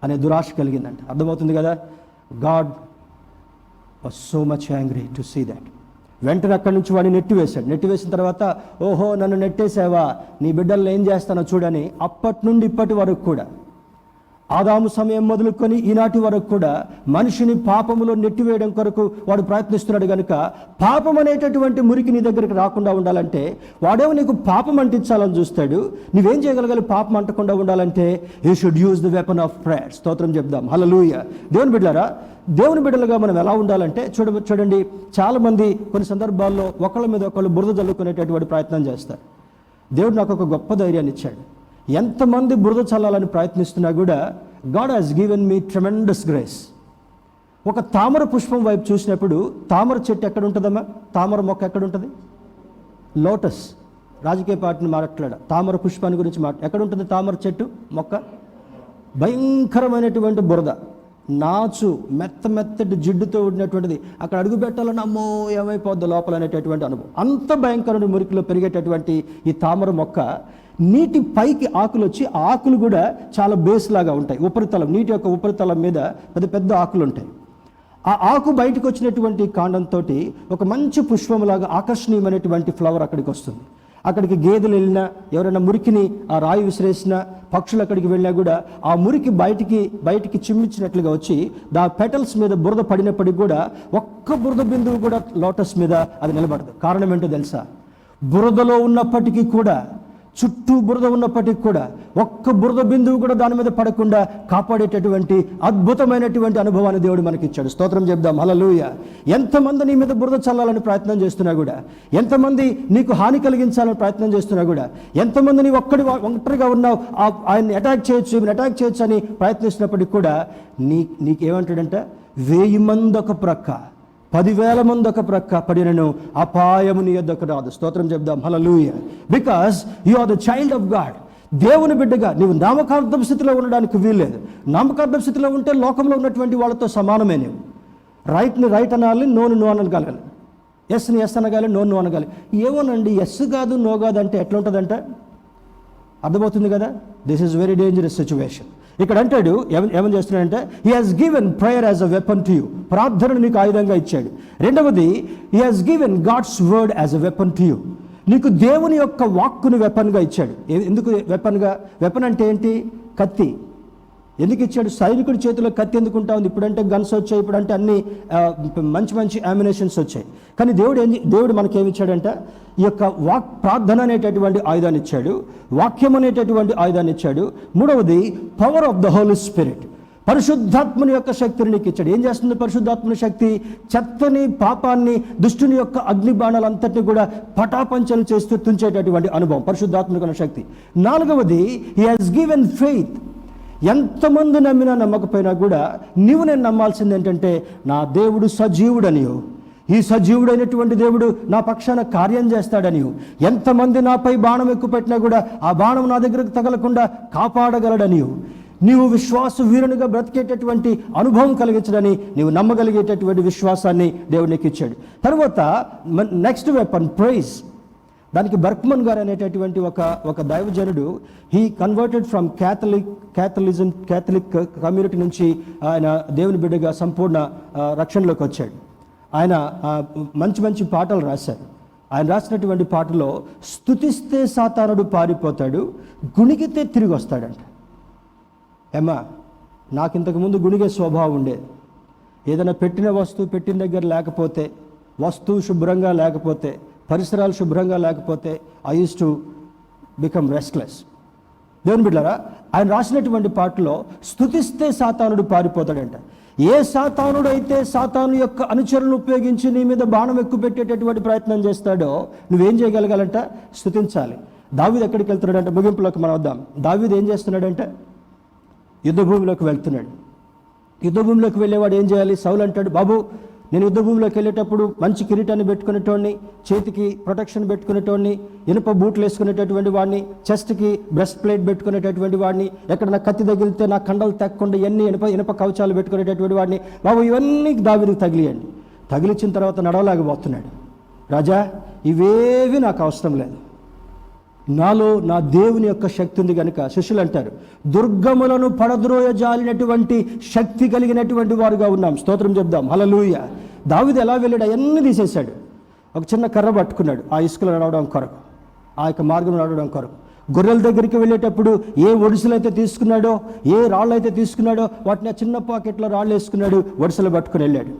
అనే దురాశ కలిగిందంట. అర్థమవుతుంది కదా? God was so much angry to see that. వెంటనే అక్కడి నుంచి వాడిని నెట్టివేసిన తర్వాత, ఓహో నన్ను నెట్టేసావా, నీ బిడ్డలను ఏం చేస్తానో చూడని అప్పటి నుండి ఇప్పటి వరకు కూడా, ఆదాము సమయం మొదలుకొని ఈనాటి వరకు కూడా మనిషిని పాపములో నెట్టివేయడం కొరకు వాడు ప్రయత్నిస్తున్నాడు కనుక, పాపం అనేటటువంటి మురికి నీ దగ్గరికి రాకుండా ఉండాలంటే వాడేమో నీకు పాపం అంటించాలని చూస్తాడు. నువ్వేం చేయగలగాలి పాపం అంటకుండా ఉండాలంటే? You should use the weapon of prayer. స్తోత్రం చెప్దాం. హల్లెలూయా. దేవుని బిడ్డలారా, దేవుని బిడ్డలుగా మనం ఎలా ఉండాలంటే చూడండి, చాలామంది కొన్ని సందర్భాల్లో ఒకళ్ళ మీద ఒకళ్ళు బురద చల్లుకునేటటువంటి ప్రయత్నం చేస్తారు. దేవుడు నాకు ఒక గొప్ప ధైర్యాన్ని ఇచ్చాడు. ఎంతమంది బురద చల్లాలని ప్రయత్నిస్తున్నా కూడా God has given me tremendous grace. ఒక తామర పుష్పం వైపు చూసినప్పుడు, తామర చెట్టు ఎక్కడ ఉంటుందమ్మా? తామర మొక్క ఎక్కడ ఉంటుంది? లోటస్. రాజకీయ పార్టీని మాట్లాడ తామర పుష్పాన్ని గురించి ఎక్కడ ఉంటుంది తామర చెట్టు మొక్క? భయంకరమైనటువంటి బురద, నాచు, మెత్తటి జిడ్డుతో ఉన్నటువంటిది. అక్కడ అడుగు పెట్టాలని అమ్మో ఏమైపోద్ది లోపల అనేటటువంటి అనుభవం. అంత భయంకరమైన మురికిలో పెరిగేటటువంటి ఈ తామర మొక్క నీటి పైకి ఆకులు వచ్చి, ఆకులు కూడా చాలా బేస్ లాగా ఉంటాయి. ఉపరితలం, నీటి యొక్క ఉపరితలం మీద పెద్ద ఆకులు ఉంటాయి. ఆ ఆకు బయటకు వచ్చినటువంటి కాండంతో ఒక మంచి పుష్పంలాగా ఆకర్షణీయమైనటువంటి ఫ్లవర్ అక్కడికి వస్తుంది. అక్కడికి గేదెలు వెళ్ళినా, ఎవరైనా మురికిని ఆ రాయి విసిరేసినా, పక్షులు అక్కడికి వెళ్ళినా కూడా ఆ మురికి బయటికి చిమ్మించినట్లుగా వచ్చి దా పెటల్స్ మీద బురద పడినప్పటికి కూడా ఒక్క బురద బిందువు కూడా లోటస్ మీద అది నిలబడదు. కారణం ఏంటో తెలుసా? బురదలో ఉన్నప్పటికీ కూడా, చుట్టూ బురద ఉన్నప్పటికీ కూడా ఒక్క బురద బిందువు కూడా దాని మీద పడకుండా కాపాడేటటువంటి అద్భుతమైనటువంటి అనుభవాన్ని దేవుడు మనకి ఇచ్చాడు. స్తోత్రం చెప్దాం. హల్లెలూయా. ఎంతమంది నీ మీద బురద చల్లాలని ప్రయత్నం చేస్తున్నా కూడా, ఎంతమంది నీకు హాని కలిగించాలని ప్రయత్నం చేస్తున్నా కూడా, ఎంతమంది నీ ఒంటరిగా ఉన్నావు, ఆయన్ని అటాక్ చేయొచ్చు అని ప్రయత్నిస్తున్నప్పటికీ కూడా నీకేమంటాడంటే, 1000 మంది ఒక ప్రక్క, 10,000 మంది ఒక ప్రక్క పడినను అపాయము నీ యొద్దకు రాదు. స్తోత్రం చెప్దాం. హల్లెలూయా. Because you are the child of God. దేవుని బిడ్డగా నీవు నామకార్థం స్థితిలో ఉండడానికి వీల్లేదు. నామకార్థం స్థితిలో ఉంటే లోకంలో ఉన్నటువంటి వాళ్ళతో సమానమే. నీవు రైట్ని రైట్ అనాలి, నోను నో అనగలగాలి, ఎస్ని ఎస్ అనగాలి, నో అనగాలి. ఏమోనండి ఎస్ కాదు నో కాదు అంటే ఎట్లా ఉంటుందంట? అర్థమవుతుంది కదా? This is very dangerous situation. ఇక్కడ అంటాడు, ఏమని చేస్తున్నాడంటే, he has given prayer as a weapon to you. ప్రార్థనను నీకు ఆయుధంగా ఇచ్చాడు. రెండవది, he has given God's word as a weapon to you. నీకు దేవుని యొక్క వాక్కును వెపన్గా ఇచ్చాడు. ఎందుకు వెపన్ అంటే ఏంటి? కత్తి. ఎందుకు ఇచ్చాడు? సైనికుడి చేతిలో కత్తి ఎందుకు ఉంటా ఉంది? ఇప్పుడంటే గన్స్ వచ్చాయి, ఇప్పుడంటే అన్ని మంచి అమ్యునేషన్స్ వచ్చాయి. కానీ దేవుడు మనకేమి ఇచ్చాడంట? ఈ యొక్క ప్రార్థన అనేటటువంటి ఆయుధాన్ని ఇచ్చాడు, వాక్యం అనేటటువంటి ఆయుధాన్ని ఇచ్చాడు. మూడవది, power of the holy spirit. పరిశుద్ధాత్మని యొక్క శక్తిని నీకు ఇచ్చాడు. ఏం చేస్తుంది పరిశుద్ధాత్మని శక్తి? చెత్తని, పాపాన్ని, దుష్టుని యొక్క అగ్ని బాణాలంతటినీ కూడా పటాపంచలు చేస్తూ తుంచేటటువంటి అనుభవం పరిశుద్ధాత్మక శక్తి. నాలుగవది, హీ హాజ్ గివెన్ ఫెయిత్. ఎంతమంది నమ్మినా నమ్మకపోయినా కూడా నేను నమ్మాల్సింది ఏంటంటే, నా దేవుడు సజీవుడనియో, ఈ సజీవుడైనటువంటి దేవుడు నా పక్షాన కార్యం చేస్తాడనియో, ఎంతమంది నాపై బాణం ఎక్కుపెట్టినా కూడా ఆ బాణం నా దగ్గరకు తగలకుండా కాపాడగలడనియో, నీవు విశ్వాస వీరునిగా బ్రతికేటటువంటి అనుభవం కలిగించడని నీవు నమ్మగలిగేటటువంటి విశ్వాసాన్ని దేవుడు నీకు ఇచ్చాడు. తర్వాత నెక్స్ట్ వెపన్ ప్రైజ్. దానికి బర్క్మన్ గారు అనేటటువంటి ఒక దైవజనుడు, he converted from Catholic community నుంచి ఆయన దేవుని బిడ్డగా సంపూర్ణ రక్షణలోకి వచ్చాడు. ఆయన మంచి పాటలు రాశారు. ఆయన రాసినటువంటి పాటలో, స్తుతిస్తే సాతానుడు పారిపోతాడు, గుణిగితే తిరిగి వస్తాడంట. ఏమ్మా, నాకు ఇంతకుముందు గుణిగే స్వభావం ఉండేది. ఏదైనా పెట్టిన వస్తువు పెట్టిన దగ్గర లేకపోతే, వస్తువు శుభ్రంగా లేకపోతే, పరిసరాలు శుభ్రంగా లేకపోతే I use to become restless. దేవుని బిడ్డలారా, ఆయన రాసినటువంటి పాటలో స్తుతిస్తే సాతానుడు పారిపోతాడంట. ఏ సాతానుడు అయితే సాతాను యొక్క అనుచరులను ఉపయోగించి నీ మీద బాణం ఎక్కువ పెట్టేటటువంటి ప్రయత్నం చేస్తాడో నువ్వేం చేయగలగాలంట? స్తుతించాలి. దావీదు ఎక్కడికి వెళ్తున్నాడంటే, ముగింపులోకి మనం వద్దాం. దావీదు ఏం చేస్తున్నాడంటే యుద్ధభూమిలోకి వెళ్తున్నాడు. యుద్ధభూమిలోకి వెళ్ళేవాడు ఏం చేయాలి? సౌలు అంటాడు, బాబు నేను యుద్ధభూమిలోకి వెళ్ళేటప్పుడు మంచి కిరీటాన్ని పెట్టుకునేటోడిని, చేతికి ప్రొటెక్షన్ పెట్టుకునేటోడిని, ఇనుప బూట్లు వేసుకునేటటువంటి వాడిని, చెస్ట్కి బ్రెస్ట్ ప్లేట్ పెట్టుకునేటటువంటి వాడిని, ఎక్కడన్నా కత్తి తగిలితే నా కండలు తెక్కకుండా ఎన్ని ఇనుప కవచాలు పెట్టుకునేటటువంటి వాడిని, బాబు ఇవన్నీ దావీదుకు తగిలియండి. తగిలించిన తర్వాత నడవలేకపోతున్నాడు. రాజా ఇవేవి నాకు అవసరం లేదు, నాలో నా దేవుని యొక్క శక్తి ఉంది కనుక. శిష్యులు అంటారు, దుర్గములను పడద్రోయ జాలినటువంటి శక్తి కలిగినటువంటి వారుగా ఉన్నాం. స్తోత్రం చెప్దాం, హల్లెలూయా. దావీదు ఎలా వెళ్ళాడు? అవన్నీ తీసేశాడు. ఒక చిన్న కర్ర పట్టుకున్నాడు ఆ ఇసుకలో నడవడం కొరకు, ఆ యొక్క మార్గం నడవడం కొరకు. గొర్రెల దగ్గరికి వెళ్ళేటప్పుడు ఏ ఒడిసెలు అయితే తీసుకున్నాడో, ఏ రాళ్ళు అయితే తీసుకున్నాడో వాటిని ఆ చిన్న పాకెట్లో రాళ్ళు వేసుకున్నాడు, ఒడిసెలు పట్టుకుని వెళ్ళాడు.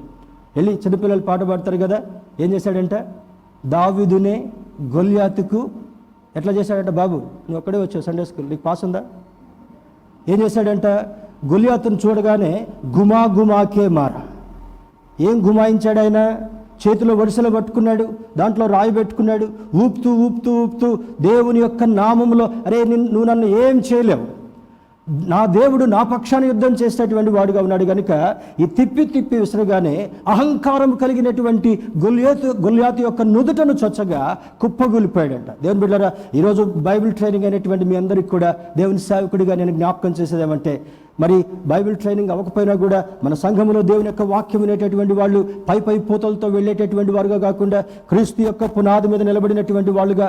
వెళ్ళి చిన్నపిల్లలు పాట పాడతారు కదా, ఏం చేశాడంటే దావీదునే గొల్యాతుకు ఎట్లా చేశాడంట? బాబు నువ్వు ఒక్కడే వచ్చావు సండే స్కూల్, నీకు పాస్ ఉందా? ఏం చేశాడంట? గొల్యాతును చూడగానే గుమా గుమాకే మారా. ఏం గుమాయించాడు ఆయన? చేతిలో వడిసెలు పట్టుకున్నాడు, దాంట్లో రాయి పెట్టుకున్నాడు, ఊపుతూ ఊపుతూ ఊపుతూ దేవుని యొక్క నామంలో, అరే నువ్వు నన్ను ఏం చేయలేవు, నా దేవుడు నా పక్షాన్ని యుద్ధం చేసేటువంటి వాడుగా ఉన్నాడు కనుక ఈ తిప్పి విసరగానే అహంకారం కలిగినటువంటి గొల్యాతు యొక్క నుదుటను చొచ్చగా కుప్పగూలిపోయాడంట. దేవుని బిడ్డలారా, ఈరోజు బైబిల్ ట్రైనింగ్ అయినటువంటి మీ అందరికీ కూడా దేవుని సేవకుడిగా నేను జ్ఞాపకం చేసేదేమంటే, మరి బైబిల్ ట్రైనింగ్ అవ్వకపోయినా కూడా మన సంఘంలో దేవుని యొక్క వాక్యం వినేటటువంటి వాళ్ళు పై పూతలతో వెళ్ళేటటువంటి వారుగా కాకుండా క్రీస్తు యొక్క పునాది మీద నిలబడినటువంటి వాళ్ళుగా,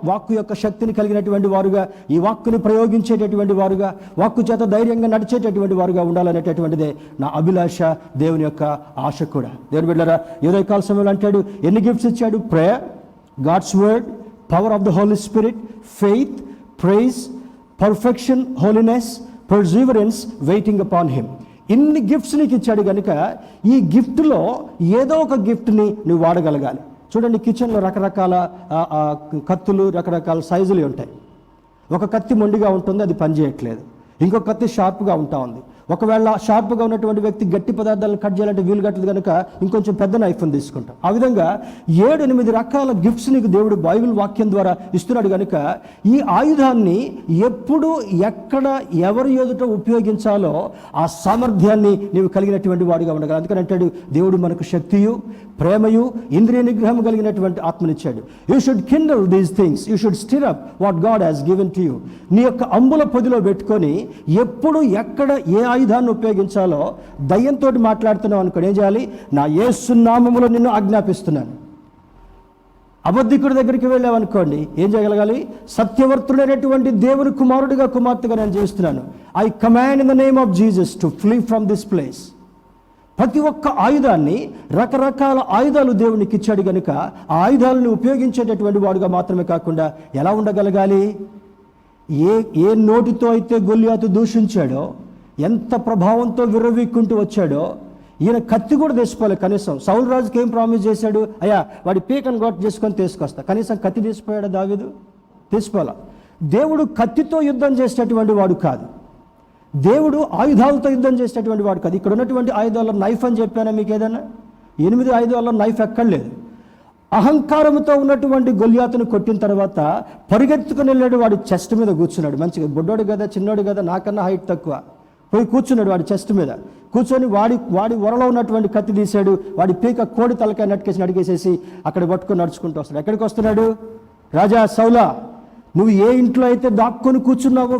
వాక్కు యొక్క శక్తిని కలిగినటువంటి వారుగా, ఈ వాక్కుని ప్రయోగించేటటువంటి వారుగా, వాక్కు చేత ధైర్యంగా నడిచేటటువంటి వారుగా ఉండాలనేటటువంటిదే నా అభిలాష, దేవుని యొక్క ఆశ కూడా. దేవుని బిడ్డలారా, ఉదయ కాల సమయంలో అంటాడు, ఎన్ని గిఫ్ట్స్ ఇచ్చాడు? Prayer, God's word, power of the holy spirit, faith, praise, perfection, holiness, perseverance, waiting upon him. ఇన్ని గిఫ్ట్స్ నీకు ఇచ్చాడు కనుక ఈ గిఫ్ట్లో ఏదో ఒక గిఫ్ట్ని నువ్వు వాడగలగాలి. చూడండి, కిచెన్లో రకరకాల కత్తులు, రకరకాల సైజులు ఉంటాయి. ఒక కత్తి మొండిగా ఉంటుంది, అది పనిచేయట్లేదు. ఇంకొక కత్తి షార్ప్గా ఉంటా ఉంది. ఒకవేళ షార్ప్గా ఉన్నటువంటి వ్యక్తి గట్టి పదార్థాలను కట్ చేయాలంటే వీలు కట్టదు కనుక ఇంకొంచెం పెద్ద నైఫ్ని తీసుకుంటాం. ఆ విధంగా 7-8 రకాల గిఫ్ట్స్ నీకు దేవుడు బైబిల్ వాక్యం ద్వారా ఇస్తున్నాడు కనుక ఈ ఆయుధాన్ని ఎప్పుడు, ఎక్కడ, ఎవరి ఎదుట ఉపయోగించాలో ఆ సామర్థ్యాన్ని నీవు కలిగినటువంటి వాడిగా ఉండగలవు. అందుకని అంటాడు, దేవుడు మనకు శక్తియు, ప్రేమయు, ఇంద్రియ నిగ్రహం కలిగినటువంటి ఆత్మనిచ్చాడు. You should kindle these things, you should stir up what God has given to you. నీ యొక్క అంబుల పొదిలో పెట్టుకొని ఎప్పుడు, ఎక్కడ, ఏ ఆయుధాన్ని ఉపయోగించాలో దయ్యంతో మాట్లాడుతున్నావు అనుకోని ఏం చేయాలి? నా యేసు నామములో నిన్ను ఆజ్ఞాపిస్తున్నాను. అబద్ధికుడి దగ్గరికి వెళ్ళావనుకోండి, ఏం చేయగలగాలి? సత్యవర్తుడైనటువంటి దేవుని కుమారుడిగా, కుమార్తెగా నేను జీవిస్తున్నాను. I command in the name of Jesus to flee from this place. ప్రతి ఒక్క ఆయుధాన్ని, రకరకాల ఆయుధాలు దేవునికి ఇచ్చాడు కనుక ఆ ఆయుధాలను ఉపయోగించేటటువంటి వాడుగా మాత్రమే కాకుండా ఎలా ఉండగలగాలి? ఏ నోటితో అయితే గొల్యాతు దూషించాడో, ఎంత ప్రభావంతో విర్రవీక్కుంటూ వచ్చాడో, ఈయన కత్తి కూడా తీసుకోవాలి. కనీసం సౌలు రాజుకి ఏం ప్రామిస్ చేశాడు? అయ్యా వాడి పీకను గొట్ట చేసుకొని తీసుకొస్తా. కనీసం కత్తి తీసిపోయాడు దావీదు? తీసుకోవాలా? దేవుడు కత్తితో యుద్ధం చేసేటటువంటి వాడు కాదు, దేవుడు ఆయుధాలతో యుద్ధం చేసేటటువంటి వాడు కాదు. ఇక్కడ ఉన్నటువంటి ఆయుధాల్లో నైఫ్ అని చెప్పానా మీకు? ఏదైనా 8 ఆయుధాల్లో నైఫ్ ఎక్కడలేదు. అహంకారంతో ఉన్నటువంటి గొల్యాతును కొట్టిన తర్వాత పరిగెత్తుకుని వెళ్ళాడు, వాడి చెస్ట్ మీద కూర్చున్నాడు. మంచిగా బొడ్డోడు కదా, చిన్నోడు కదా, నాకన్నా హైట్ తక్కువ, పోయి కూర్చున్నాడు వాడి చెస్ట్ మీద. కూర్చొని వాడి వరలో ఉన్నటువంటి కత్తి తీశాడు, వాడి పీక కోడి తలకాయ నడికేసేసి అక్కడ పట్టుకొని నడుచుకుంటూ వస్తాడు. ఎక్కడికి వస్తున్నాడు? రాజా సౌలా, నువ్వు ఏ ఇంట్లో అయితే దాక్కొని కూర్చున్నావో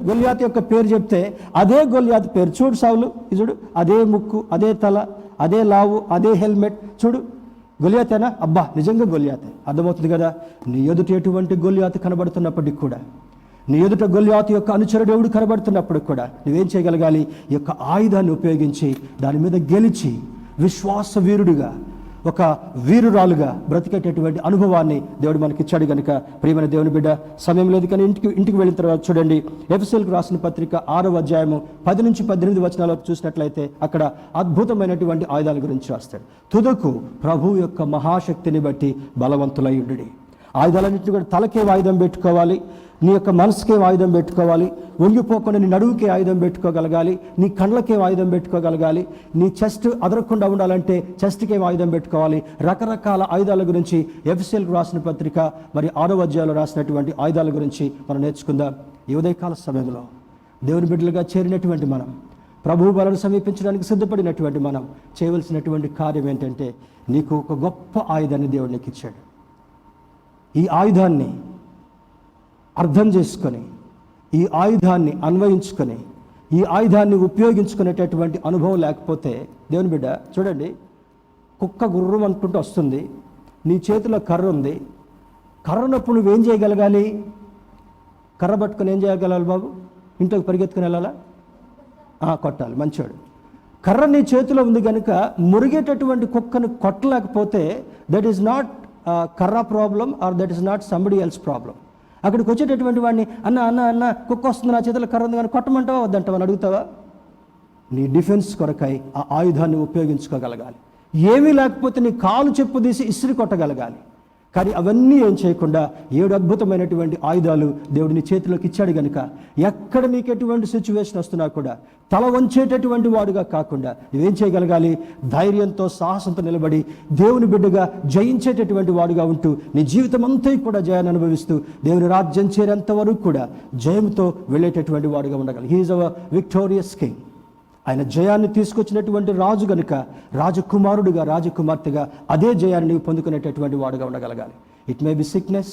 గొల్యాతు యొక్క పేరు చెప్తే అదే గొల్యాతు పేరు. చూడు సౌలు, చూడు, అదే ముక్కు, అదే తల, అదే లావు, అదే హెల్మెట్, చూడు గొల్యాతేనా? అబ్బా నిజంగా గొల్యాతే. అర్థమవుతుంది కదా? నీ ఎదుట ఎటువంటి గొల్యాతు కనబడుతున్నప్పటికి కూడా, నీ ఎదుట గొల్యాతు యొక్క అనుచరుడు ఎవడు కనబడుతున్నప్పటికి కూడా నువ్వేం చేయగలగాలి? ఈ యొక్క ఆయుధాన్ని ఉపయోగించి దాని మీద గెలిచి విశ్వాస వీరుడిగా, ఒక వీరురాలుగా బ్రతికేటటువంటి అనుభవాన్ని దేవుడు మనకి ఇచ్చాడు కనుక ప్రియమైన దేవుని బిడ్డ, సమయం లేదు కానీ ఇంటికి వెళ్ళిన తర్వాత చూడండి, ఎఫెసీయులకు రాసిన పత్రిక 6వ అధ్యాయము 10 నుంచి 18 వచనాలకు చూసినట్లయితే అక్కడ అద్భుతమైనటువంటి ఆయుధాల గురించి రాస్తాడు. తుదకు ప్రభువు యొక్క మహాశక్తిని బట్టి బలవంతులై ఉండుడి. ఆయుధాలన్నింటినీ కూడా తలకే ఆయుధం పెట్టుకోవాలి, నీ యొక్క మనసుకే ఆయుధం పెట్టుకోవాలి, వంగిపోకుండా నీ నడువుకే ఆయుధం పెట్టుకోగలగాలి, నీ కళ్ళకే ఆయుధం పెట్టుకోగలగాలి, నీ చెస్ట్ అదరకుండా ఉండాలంటే చెస్ట్కే ఆయుధం పెట్టుకోవాలి. రకరకాల ఆయుధాల గురించి ఎఫెసీయులకు రాసిన పత్రిక మరి 6వ అధ్యాయంలో రాసినటువంటి ఆయుధాల గురించి మనం నేర్చుకుందాం. ఈ ఉదయకాల సమయంలో దేవుని బిడ్డలుగా చేరినటువంటి మనం, ప్రభువు బలను సమీపించడానికి సిద్ధపడినటువంటి మనం చేయవలసినటువంటి కార్యం ఏంటంటే, నీకు ఒక గొప్ప ఆయుధాన్ని దేవుడు నీకు ఇచ్చాడు. ఈ ఆయుధాన్ని అర్థం చేసుకొని, ఈ ఆయుధాన్ని అన్వయించుకొని, ఈ ఆయుధాన్ని ఉపయోగించుకునేటటువంటి అనుభవం లేకపోతే, దేవుని బిడ్డ చూడండి, కుక్క గుర్రం అనుకుంటూ వస్తుంది, నీ చేతిలో కర్ర ఉంది, కర్రనప్పుడు నువ్వేం చేయగలగాలి? కర్ర పట్టుకొని ఏం చేయగలగాలి బాబు? ఇంట్లోకి పరిగెత్తుకుని వెళ్ళాలా? కొట్టాలి. మంచివాడు. కర్ర నీ చేతిలో ఉంది కనుక మురిగేటటువంటి కుక్కను కొట్టలేకపోతే దట్ ఈస్ నాట్ కర్ర problem, or that is not somebody else problem. అక్కడికి వచ్చేటటువంటి వాడిని అన్న అన్న అన్న కుక్క వస్తుంది, నా చేతిలో కర్ర ఉంది కానీ కొట్టమంటావా వద్దంటావా అని అడుగుతావా? నీ డిఫెన్స్ కొరకై ఆ ఆయుధాన్ని ఉపయోగించుకోగలగాలి. ఏమీ లేకపోతే నీ కాలు చెప్పు తీసి ఇసిరి కొట్టగలగాలి. కానీ అవన్నీ ఏం చేయకుండా 7 అద్భుతమైనటువంటి ఆయుధాలు దేవుడు నీ చేతిలోకి ఇచ్చాడు కనుక ఎక్కడ నీకు ఎటువంటి సిచ్యువేషన్ వస్తున్నా కూడా తల వంచేటటువంటి వాడుగా కాకుండా నువ్వేం చేయగలగాలి? ధైర్యంతో, సాహసంతో నిలబడి దేవుని బిడ్డగా జయించేటటువంటి వాడుగా ఉంటూ నీ జీవితం అంతా కూడా జయాన్ని అనుభవిస్తూ దేవుని రాజ్యం చేరేంత వరకు కూడా జయంతో వెళ్ళేటటువంటి వాడుగా ఉండగలగాలి. He is our victorious king. ఆయన జయాన్ని తీసుకొచ్చినటువంటి రాజు గనుక రాజకుమారుడుగా, రాజకుమార్తెగా అదే జయాన్ని నీవు పొందుకునేటటువంటి వాడుగా ఉండగలగాలి. It may be sickness,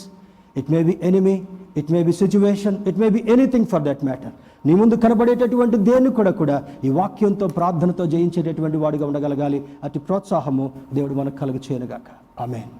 it may be enemy, it may be situation, it may be anything for that matter. నీ ముందు కనబడేటటువంటి దేన్ని కూడా ఈ వాక్యంతో, ప్రార్థనతో జయించేటటువంటి వాడుగా ఉండగలగాలి. అతి ప్రోత్సాహము దేవుడు మనకు కలుగ చేయనుగాక. ఆమేన్.